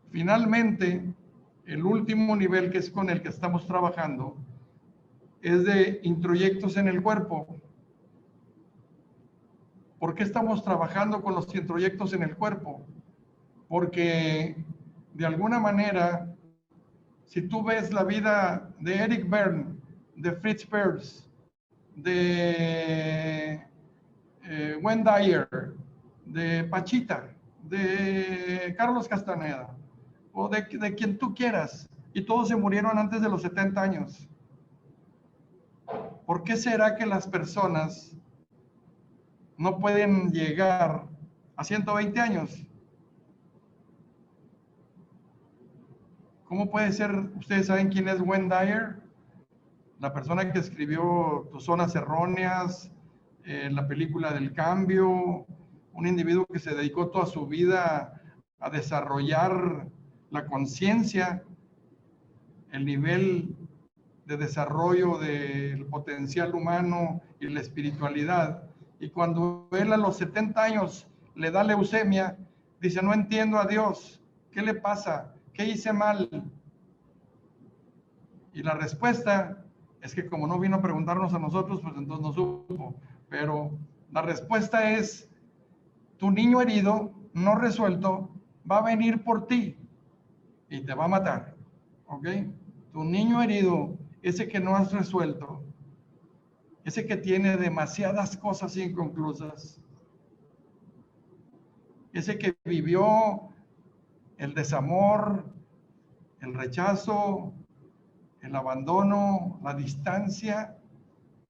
Finalmente, El último nivel, que es con el que estamos trabajando, es de introyectos en el cuerpo. ¿Por qué estamos trabajando con los introyectos en el cuerpo? Porque de alguna manera, si tú ves la vida de Eric Berne, de Fritz Perls, de Wayne Dyer, de Pachita, de Carlos Castaneda, o de quien tú quieras, y todos se murieron antes de los 70 años. ¿Por qué será que las personas no pueden llegar a 120 años? ¿Cómo puede ser? ¿Ustedes saben quién es Wayne Dyer? La persona que escribió Tus zonas erróneas, la película del cambio, un individuo que se dedicó toda su vida a desarrollar la conciencia, el nivel de desarrollo del potencial humano y la espiritualidad. Y cuando él a los 70 años le da leucemia, dice, no entiendo a Dios, ¿qué le pasa? ¿Qué hice mal? Y la respuesta es que como no vino a preguntarnos a nosotros, pues entonces no supo. Pero la respuesta es, tu niño herido, no resuelto, va a venir por ti y te va a matar. ¿Ok? Tu niño herido, ese que no has resuelto, ese que tiene demasiadas cosas inconclusas, ese que vivió el desamor, el rechazo, el abandono, la distancia,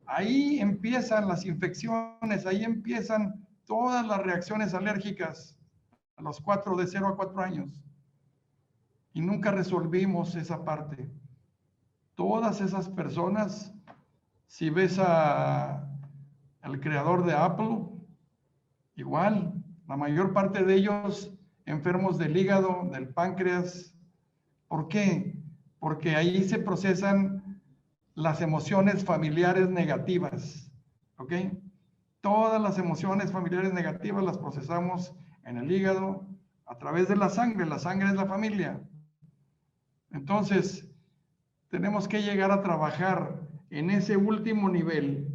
ahí empiezan las infecciones, ahí empiezan todas las reacciones alérgicas a los 0 a 4 años. Y nunca resolvimos esa parte. Todas esas personas, si ves al creador de Apple, igual, la mayor parte de ellos enfermos del hígado, del páncreas. ¿Por qué? Porque ahí se procesan las emociones familiares negativas, ¿ok? Todas las emociones familiares negativas las procesamos en el hígado a través de la sangre es la familia. Entonces, tenemos que llegar a trabajar en ese último nivel,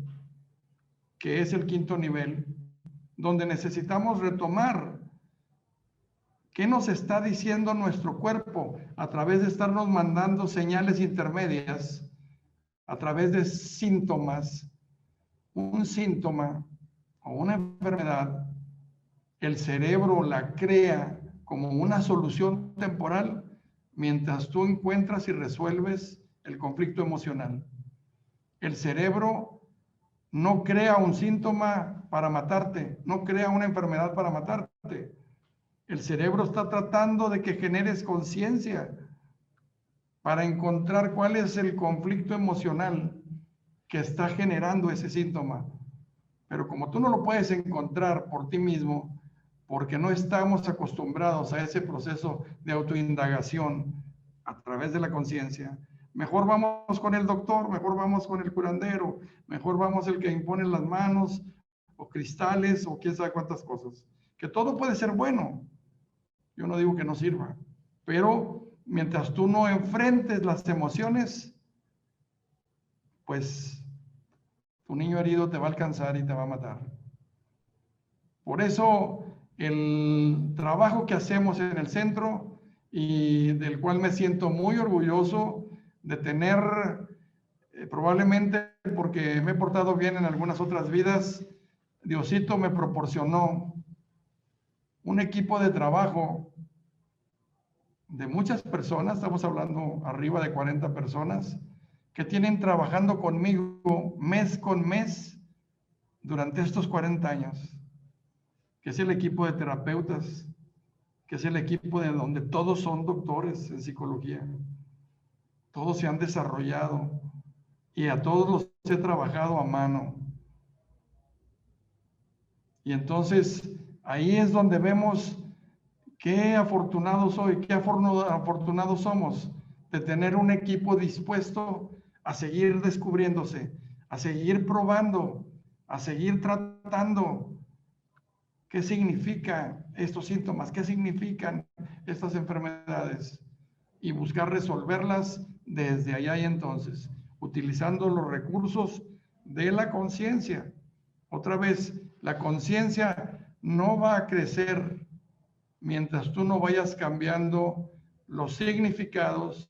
que es el 5º nivel, donde necesitamos retomar qué nos está diciendo nuestro cuerpo a través de estarnos mandando señales intermedias, a través de síntomas. Un síntoma o una enfermedad, el cerebro la crea como una solución temporal mientras tú encuentras y resuelves el conflicto emocional. El cerebro no crea un síntoma para matarte, no crea una enfermedad para matarte. El cerebro está tratando de que generes conciencia para encontrar cuál es el conflicto emocional que está generando ese síntoma. Pero como tú no lo puedes encontrar por ti mismo, porque no estamos acostumbrados a ese proceso de autoindagación a través de la conciencia, mejor vamos con el doctor, mejor vamos con el curandero, mejor vamos el que impone las manos, o cristales, o quién sabe cuántas cosas. Que todo puede ser bueno. Yo no digo que no sirva, pero mientras tú no enfrentes las emociones, pues tu niño herido te va a alcanzar y te va a matar. Por eso el trabajo que hacemos en el centro, y del cual me siento muy orgulloso de tener, probablemente porque me he portado bien en algunas otras vidas, Diosito me proporcionó un equipo de trabajo de muchas personas, estamos hablando arriba de 40 personas, que tienen trabajando conmigo mes con mes durante estos 40 años, que es el equipo de terapeutas, que es el equipo de donde todos son doctores en psicología, todos se han desarrollado y a todos los he trabajado a mano. Y entonces ahí es donde vemos qué afortunado soy, qué afortunados somos de tener un equipo dispuesto a seguir descubriéndose, a seguir probando, a seguir tratando. ¿Qué significan estos síntomas? ¿Qué significan estas enfermedades? y buscar resolverlas desde allá y entonces, utilizando los recursos de la conciencia. Otra vez, la conciencia no va a crecer mientras tú no vayas cambiando los significados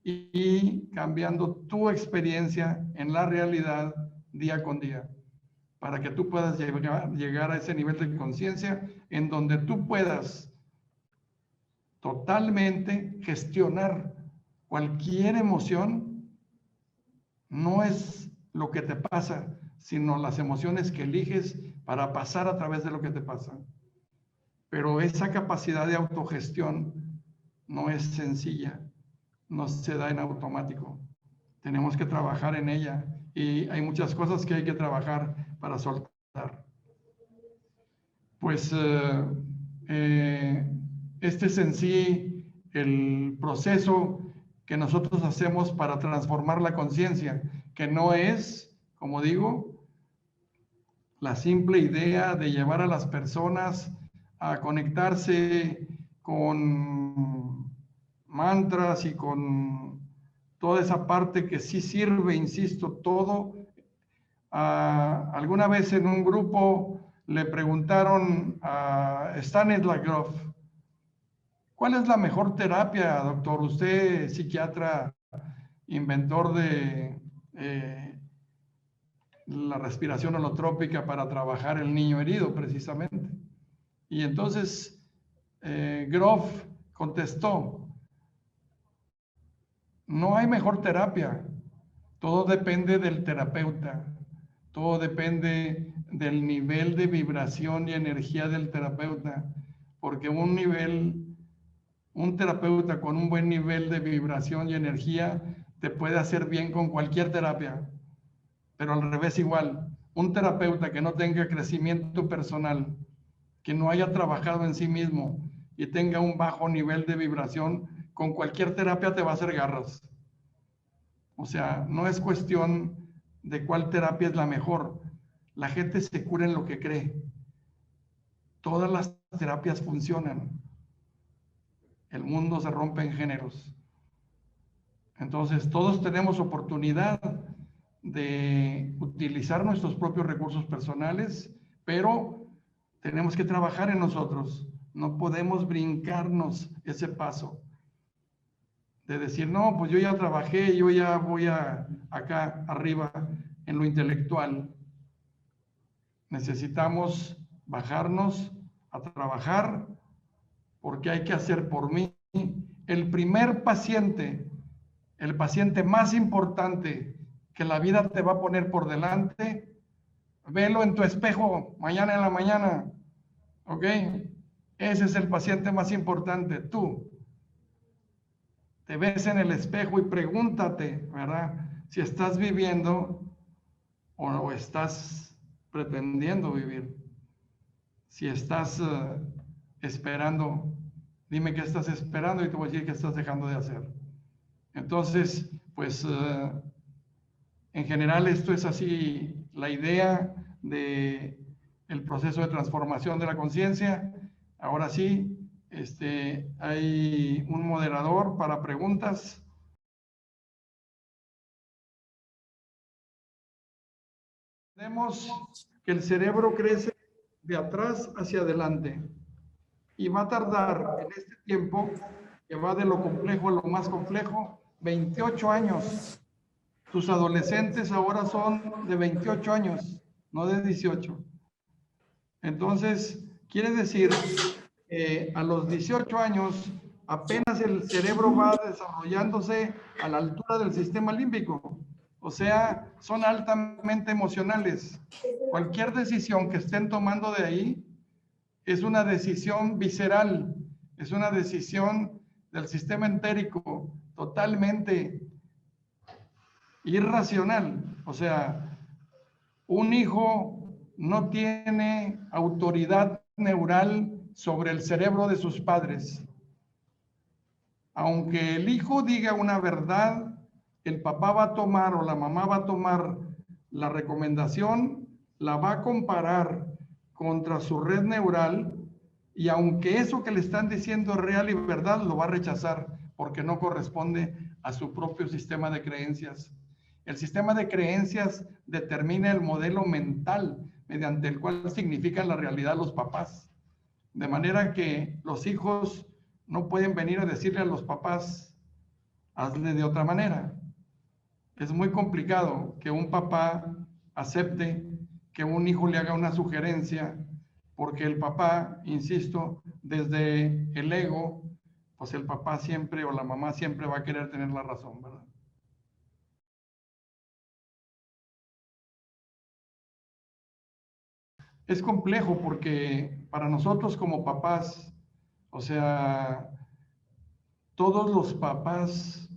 y cambiando tu experiencia en la realidad día con día, para que tú puedas llegar a ese nivel de conciencia en donde tú puedas totalmente gestionar cualquier emoción. No es lo que te pasa, sino las emociones que eliges para pasar a través de lo que te pasa. Pero esa capacidad de autogestión no es sencilla, no se da en automático. Tenemos que trabajar en ella y hay muchas cosas que hay que trabajar para soltar. Pues este es en sí el proceso que nosotros hacemos para transformar la conciencia, que no es, como digo, la simple idea de llevar a las personas a conectarse con mantras y con toda esa parte que sí sirve, insisto, todo. Alguna vez en un grupo le preguntaron a Stanislav Grof, ¿cuál es la mejor terapia, doctor? Usted, psiquiatra, inventor de la respiración holotrópica para trabajar el niño herido, precisamente. Y entonces Grof contestó, no hay mejor terapia, todo depende del terapeuta, todo depende del nivel de vibración y energía del terapeuta, porque un terapeuta con un buen nivel de vibración y energía te puede hacer bien con cualquier terapia, pero al revés igual, un terapeuta que no tenga crecimiento personal, que no haya trabajado en sí mismo y tenga un bajo nivel de vibración, con cualquier terapia te va a hacer garras. O sea, no es cuestión de cuál terapia es la mejor. La gente se cura en lo que cree. Todas las terapias funcionan. El mundo se rompe en géneros. Entonces, todos tenemos oportunidad de utilizar nuestros propios recursos personales, pero tenemos que trabajar en nosotros. No podemos brincarnos ese paso de decir, no, pues yo ya trabajé, yo ya voy acá arriba en lo intelectual. Necesitamos bajarnos a trabajar porque hay que hacer por mí. El primer paciente, el paciente más importante que la vida te va a poner por delante, velo en tu espejo mañana en la mañana, ¿ok? Ese es el paciente más importante, tú. Te ves en el espejo y pregúntate, ¿verdad? Si estás viviendo o estás pretendiendo vivir. Si estás esperando, dime qué estás esperando y te voy a decir qué estás dejando de hacer. Entonces, pues, en general esto es así la idea de el proceso de transformación de la conciencia. Ahora sí, hay un moderador para preguntas. Vemos que el cerebro crece de atrás hacia adelante y va a tardar en este tiempo, que va de lo complejo a lo más complejo, 28 años. Tus adolescentes ahora son de 28 años, no de 18. Entonces, quiere decir a los 18 años apenas el cerebro va desarrollándose a la altura del sistema límbico. O sea, son altamente emocionales. Cualquier decisión que estén tomando de ahí es una decisión visceral, es una decisión del sistema entérico, totalmente irracional. O sea, un hijo no tiene autoridad neural sobre el cerebro de sus padres. Aunque el hijo diga una verdad, el papá va a tomar o la mamá va a tomar la recomendación, la va a comparar contra su red neural y aunque eso que le están diciendo es real y verdad, lo va a rechazar porque no corresponde a su propio sistema de creencias. El sistema de creencias determina el modelo mental mediante el cual significan la realidad los papás. De manera que los hijos no pueden venir a decirle a los papás, hazle de otra manera. Es muy complicado que un papá acepte que un hijo le haga una sugerencia, porque el papá, insisto, desde el ego, pues el papá siempre o la mamá siempre va a querer tener la razón, ¿verdad? Es complejo porque para nosotros como papás, o sea, todos los papás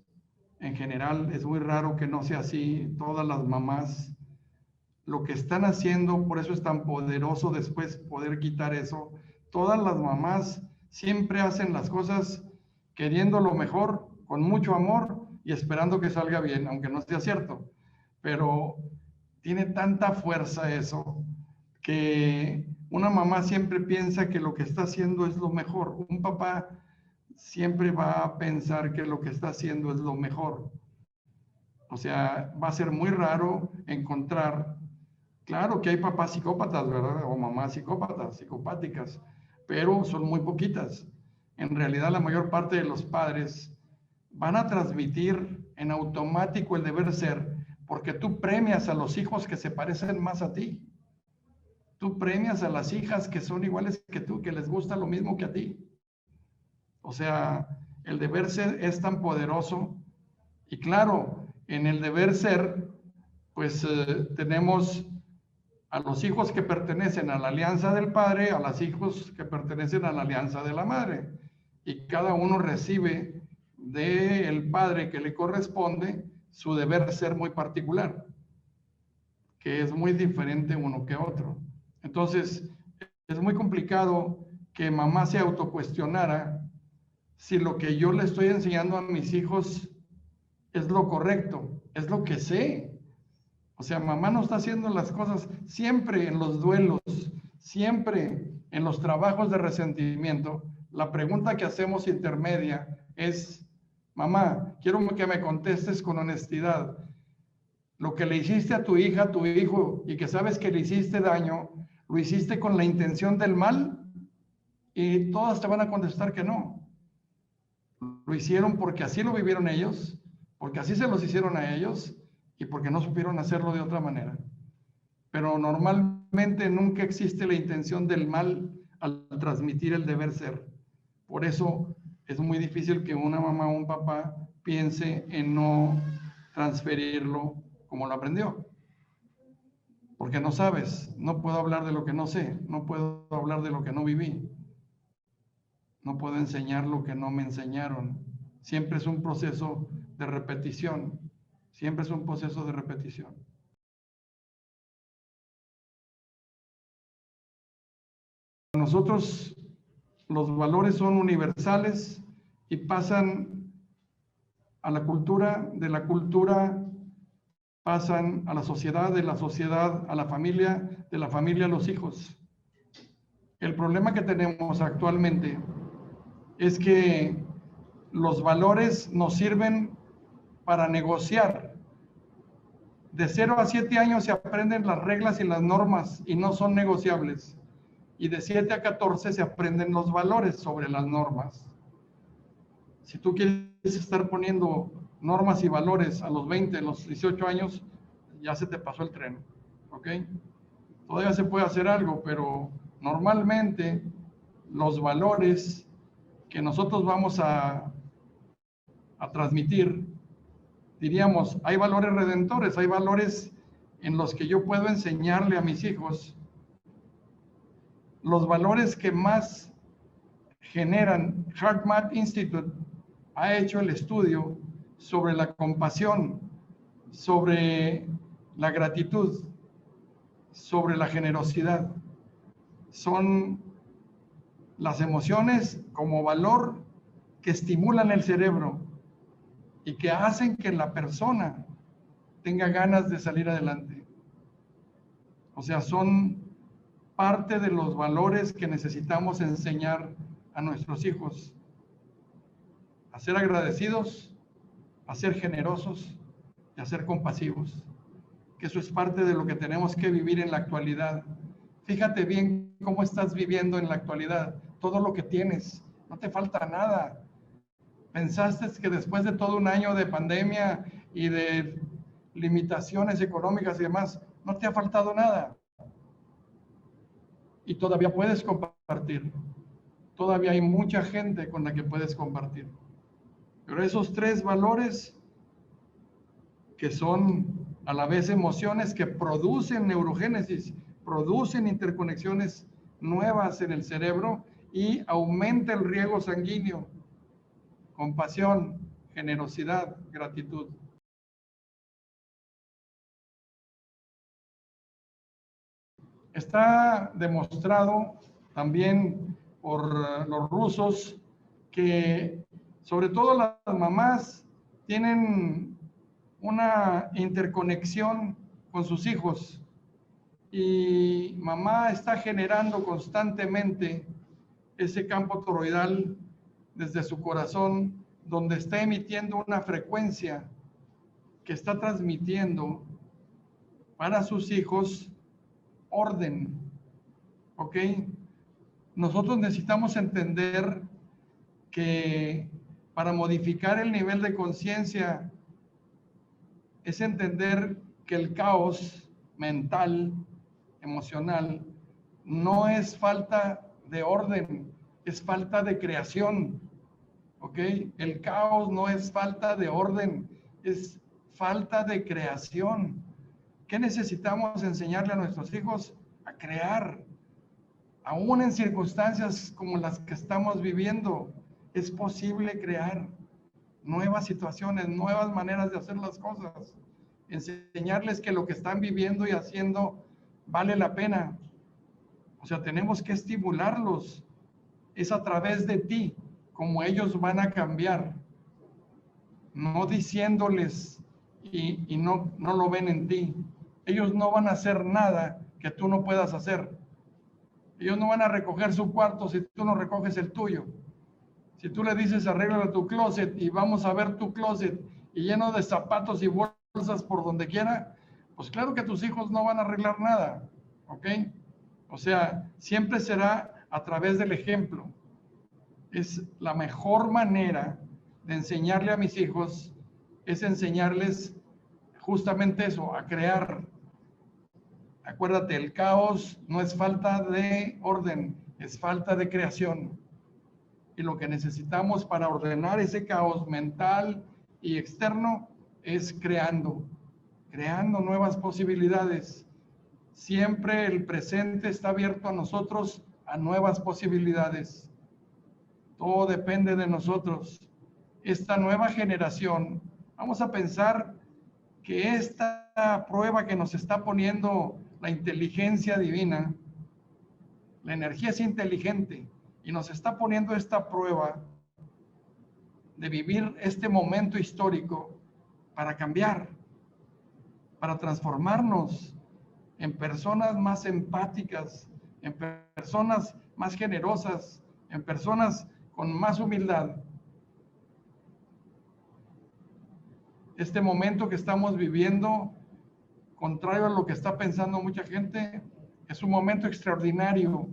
en general, es muy raro que no sea así, todas las mamás, lo que están haciendo, por eso es tan poderoso después poder quitar eso, todas las mamás siempre hacen las cosas queriendo lo mejor, con mucho amor y esperando que salga bien, aunque no sea cierto, pero tiene tanta fuerza eso, que una mamá siempre piensa que lo que está haciendo es lo mejor. Un papá siempre va a pensar que lo que está haciendo es lo mejor. O sea, va a ser muy raro encontrar, claro que hay papás psicópatas, ¿verdad? O mamás psicópatas, psicopáticas, pero son muy poquitas. En realidad, la mayor parte de los padres van a transmitir en automático el deber ser, porque tú premias a los hijos que se parecen más a ti. Tú premias a las hijas que son iguales que tú, que les gusta lo mismo que a ti. O sea, el deber ser es tan poderoso. Y claro, en el deber ser, pues tenemos a los hijos que pertenecen a la alianza del padre, a los hijos que pertenecen a la alianza de la madre. Y cada uno recibe del padre que le corresponde su deber ser muy particular, que es muy diferente uno que otro. Entonces, es muy complicado que mamá se autocuestionara si lo que yo le estoy enseñando a mis hijos es lo correcto, es lo que sé. O sea, mamá no está haciendo las cosas siempre en los duelos, siempre en los trabajos de resentimiento. La pregunta que hacemos intermedia es, mamá, quiero que me contestes con honestidad. Lo que le hiciste a tu hija, a tu hijo, y que sabes que le hiciste daño, ¿lo hiciste con la intención del mal? Y todas te van a contestar que no. Lo hicieron porque así lo vivieron ellos, porque así se los hicieron a ellos y porque no supieron hacerlo de otra manera. Pero normalmente nunca existe la intención del mal al transmitir el deber ser. Por eso es muy difícil que una mamá o un papá piense en no transferirlo como lo aprendió. Porque no sabes, no puedo hablar de lo que no sé, no puedo hablar de lo que no viví. No puedo enseñar lo que no me enseñaron. Siempre es un proceso de repetición. Siempre es un proceso de repetición. Para nosotros, los valores son universales y pasan a la cultura, de la cultura pasan a la sociedad, de la sociedad a la familia, de la familia a los hijos. El problema que tenemos actualmente es que los valores nos sirven para negociar. De 0 a 7 años se aprenden las reglas y las normas y no son negociables. Y de 7 a 14 se aprenden los valores sobre las normas. Si tú quieres estar poniendo normas y valores a los 20, a los 18 años, ya se te pasó el tren, ¿ok? Todavía se puede hacer algo, pero normalmente los valores que nosotros vamos a transmitir, diríamos, hay valores redentores, hay valores en los que yo puedo enseñarle a mis hijos. Los valores que más generan, HeartMath Institute ha hecho el estudio sobre la compasión, sobre la gratitud, sobre la generosidad. Son las emociones como valor que estimulan el cerebro y que hacen que la persona tenga ganas de salir adelante. O sea, son parte de los valores que necesitamos enseñar a nuestros hijos. a ser agradecidos, a ser generosos y a ser compasivos. Que eso es parte de lo que tenemos que vivir en la actualidad. Fíjate bien cómo estás viviendo en la actualidad, todo lo que tienes, no te falta nada. ¿Pensaste que después de todo un año de pandemia y de limitaciones económicas y demás, no te ha faltado nada? Y todavía puedes compartir. Todavía hay mucha gente con la que puedes compartir. Pero esos tres valores, que son a la vez emociones que producen neurogénesis, producen interconexiones nuevas en el cerebro y aumenta el riego sanguíneo, compasión, generosidad, gratitud. Está demostrado también por los rusos que sobre todo las mamás tienen una interconexión con sus hijos y mamá está generando constantemente ese campo toroidal desde su corazón, donde está emitiendo una frecuencia que está transmitiendo para sus hijos orden, ¿ok? Nosotros necesitamos entender que para modificar el nivel de conciencia es entender que el caos mental, emocional, no es falta de orden, es falta de creación, ¿ok? El caos no es falta de orden, es falta de creación. ¿Qué necesitamos enseñarle a nuestros hijos? A crear. Aún en circunstancias como las que estamos viviendo, es posible crear nuevas situaciones, nuevas maneras de hacer las cosas. Enseñarles que lo que están viviendo y haciendo vale la pena. O sea, tenemos que estimularlos. Es a través de ti como ellos van a cambiar. No diciéndoles y no lo ven en ti. Ellos no van a hacer nada que tú no puedas hacer. Ellos no van a recoger su cuarto si tú no recoges el tuyo. Si tú le dices arregla tu closet y vamos a ver tu closet y lleno de zapatos y bolsas por donde quiera, pues claro que tus hijos no van a arreglar nada, ¿ok? O sea, siempre será a través del ejemplo. Es la mejor manera de enseñarle a mis hijos, es enseñarles justamente eso, a crear. Acuérdate, el caos no es falta de orden, es falta de creación. Y lo que necesitamos para ordenar ese caos mental y externo es creando nuevas posibilidades. Siempre el presente está abierto a nosotros, a nuevas posibilidades. Todo depende de nosotros. Esta nueva generación, vamos a pensar que esta prueba que nos está poniendo la inteligencia divina, la energía es inteligente y nos está poniendo esta prueba de vivir este momento histórico para cambiar, para transformarnos en personas más empáticas, en personas más generosas, en personas con más humildad. Este momento que estamos viviendo, contrario a lo que está pensando mucha gente, es un momento extraordinario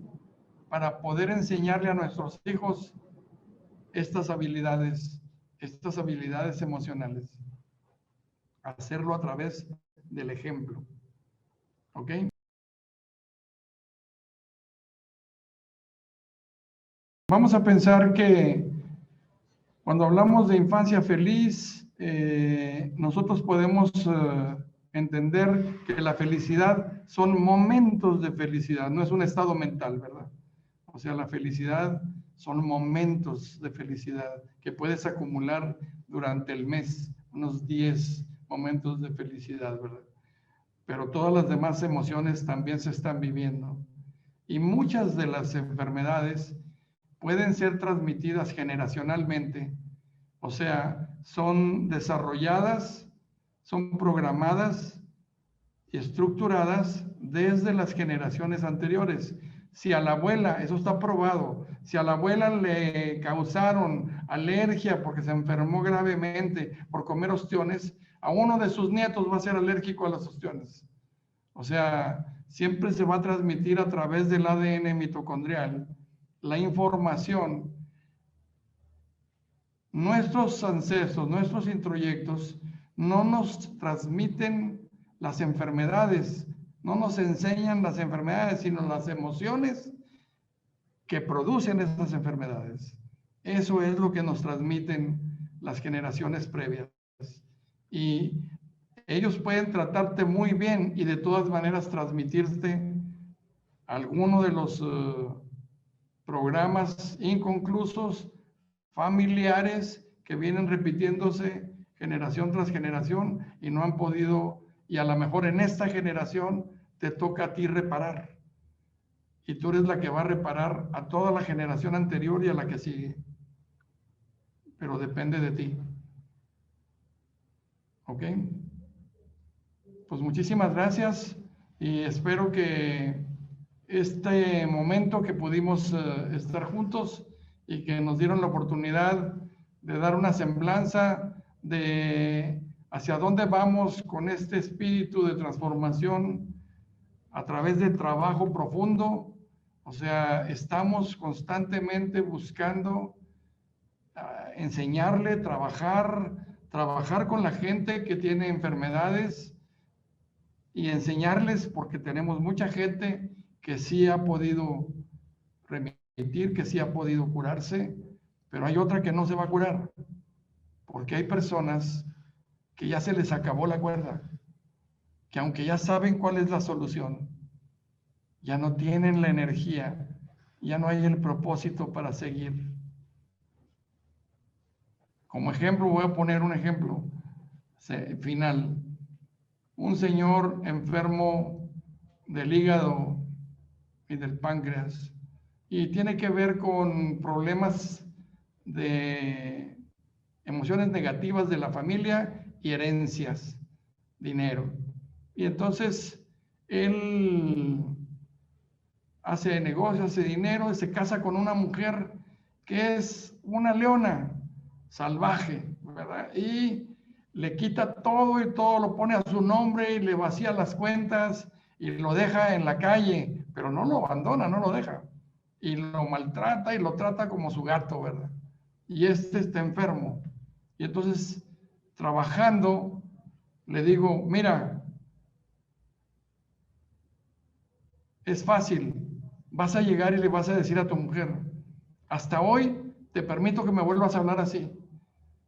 para poder enseñarle a nuestros hijos estas habilidades emocionales. Hacerlo a través del ejemplo. ¿Ok? Vamos a pensar que cuando hablamos de infancia feliz, nosotros podemos entender que la felicidad son momentos de felicidad, no es un estado mental, ¿verdad? O sea, la felicidad son momentos de felicidad que puedes acumular durante el mes, unos 10 momentos de felicidad, ¿verdad? Pero todas las demás emociones también se están viviendo. Y muchas de las enfermedades pueden ser transmitidas generacionalmente, o sea, son desarrolladas, son programadas y estructuradas desde las generaciones anteriores. Si a la abuela, eso está probado, si a la abuela le causaron alergia porque se enfermó gravemente por comer ostiones, a uno de sus nietos va a ser alérgico a las ostiones. O sea, siempre se va a transmitir a través del ADN mitocondrial la información. Nuestros ancestros, nuestros introyectos, no nos transmiten las enfermedades, no nos enseñan las enfermedades, sino las emociones que producen esas enfermedades. Eso es lo que nos transmiten las generaciones previas. Y ellos pueden tratarte muy bien y de todas maneras transmitirte alguno de los programas inconclusos, familiares, que vienen repitiéndose generación tras generación y no han podido, y a lo mejor en esta generación te toca a ti reparar. Y tú eres la que va a reparar a toda la generación anterior y a la que sigue. Pero depende de ti. ¿Ok? Pues muchísimas gracias y espero que este momento que pudimos estar juntos y que nos dieron la oportunidad de dar una semblanza de hacia dónde vamos con este espíritu de transformación a través de trabajo profundo. O sea, estamos constantemente buscando enseñarle, trabajar con la gente que tiene enfermedades y enseñarles, porque tenemos mucha gente que sí ha podido remitir, que sí ha podido curarse, pero hay otra que no se va a curar, porque hay personas que ya se les acabó la cuerda, que aunque ya saben cuál es la solución, ya no tienen la energía, ya no hay el propósito para seguir. Como ejemplo, voy a poner un ejemplo final. Un señor enfermo del hígado y del páncreas, y tiene que ver con problemas de emociones negativas de la familia y herencias, dinero. Y entonces él hace negocios, hace dinero, y se casa con una mujer que es una leona salvaje, ¿verdad? Y le quita todo y todo lo pone a su nombre y le vacía las cuentas y lo deja en la calle, pero no lo abandona, no lo deja. Y lo maltrata y lo trata como su gato, ¿verdad? Y este está enfermo. Y entonces, trabajando, le digo, mira, es fácil, vas a llegar y le vas a decir a tu mujer, hasta hoy te permito que me vuelvas a hablar así.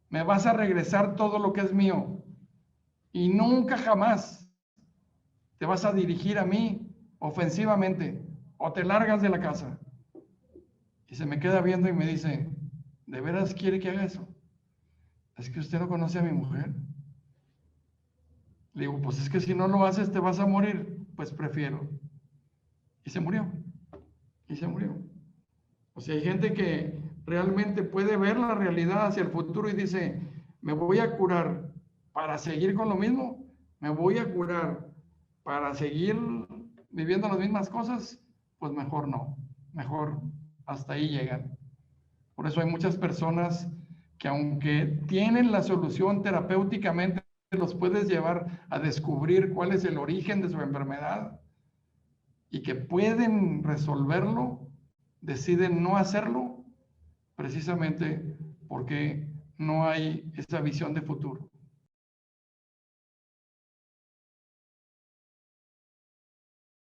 Me vas a regresar todo lo que es mío y nunca jamás te vas a dirigir a mí ofensivamente o te largas de la casa. Y se me queda viendo y me dice, ¿de veras quiere que haga eso? ¿Es que usted no conoce a mi mujer? Le digo, pues es que si no lo haces te vas a morir. Pues prefiero. Y se murió. Y se murió. O sea, hay gente que realmente puede ver la realidad hacia el futuro y dice, me voy a curar para seguir con lo mismo, me voy a curar para seguir viviendo las mismas cosas, pues mejor no, mejor hasta ahí llegan. Por eso hay muchas personas que aunque tienen la solución terapéuticamente, los puedes llevar a descubrir cuál es el origen de su enfermedad y que pueden resolverlo, deciden no hacerlo precisamente porque no hay esa visión de futuro.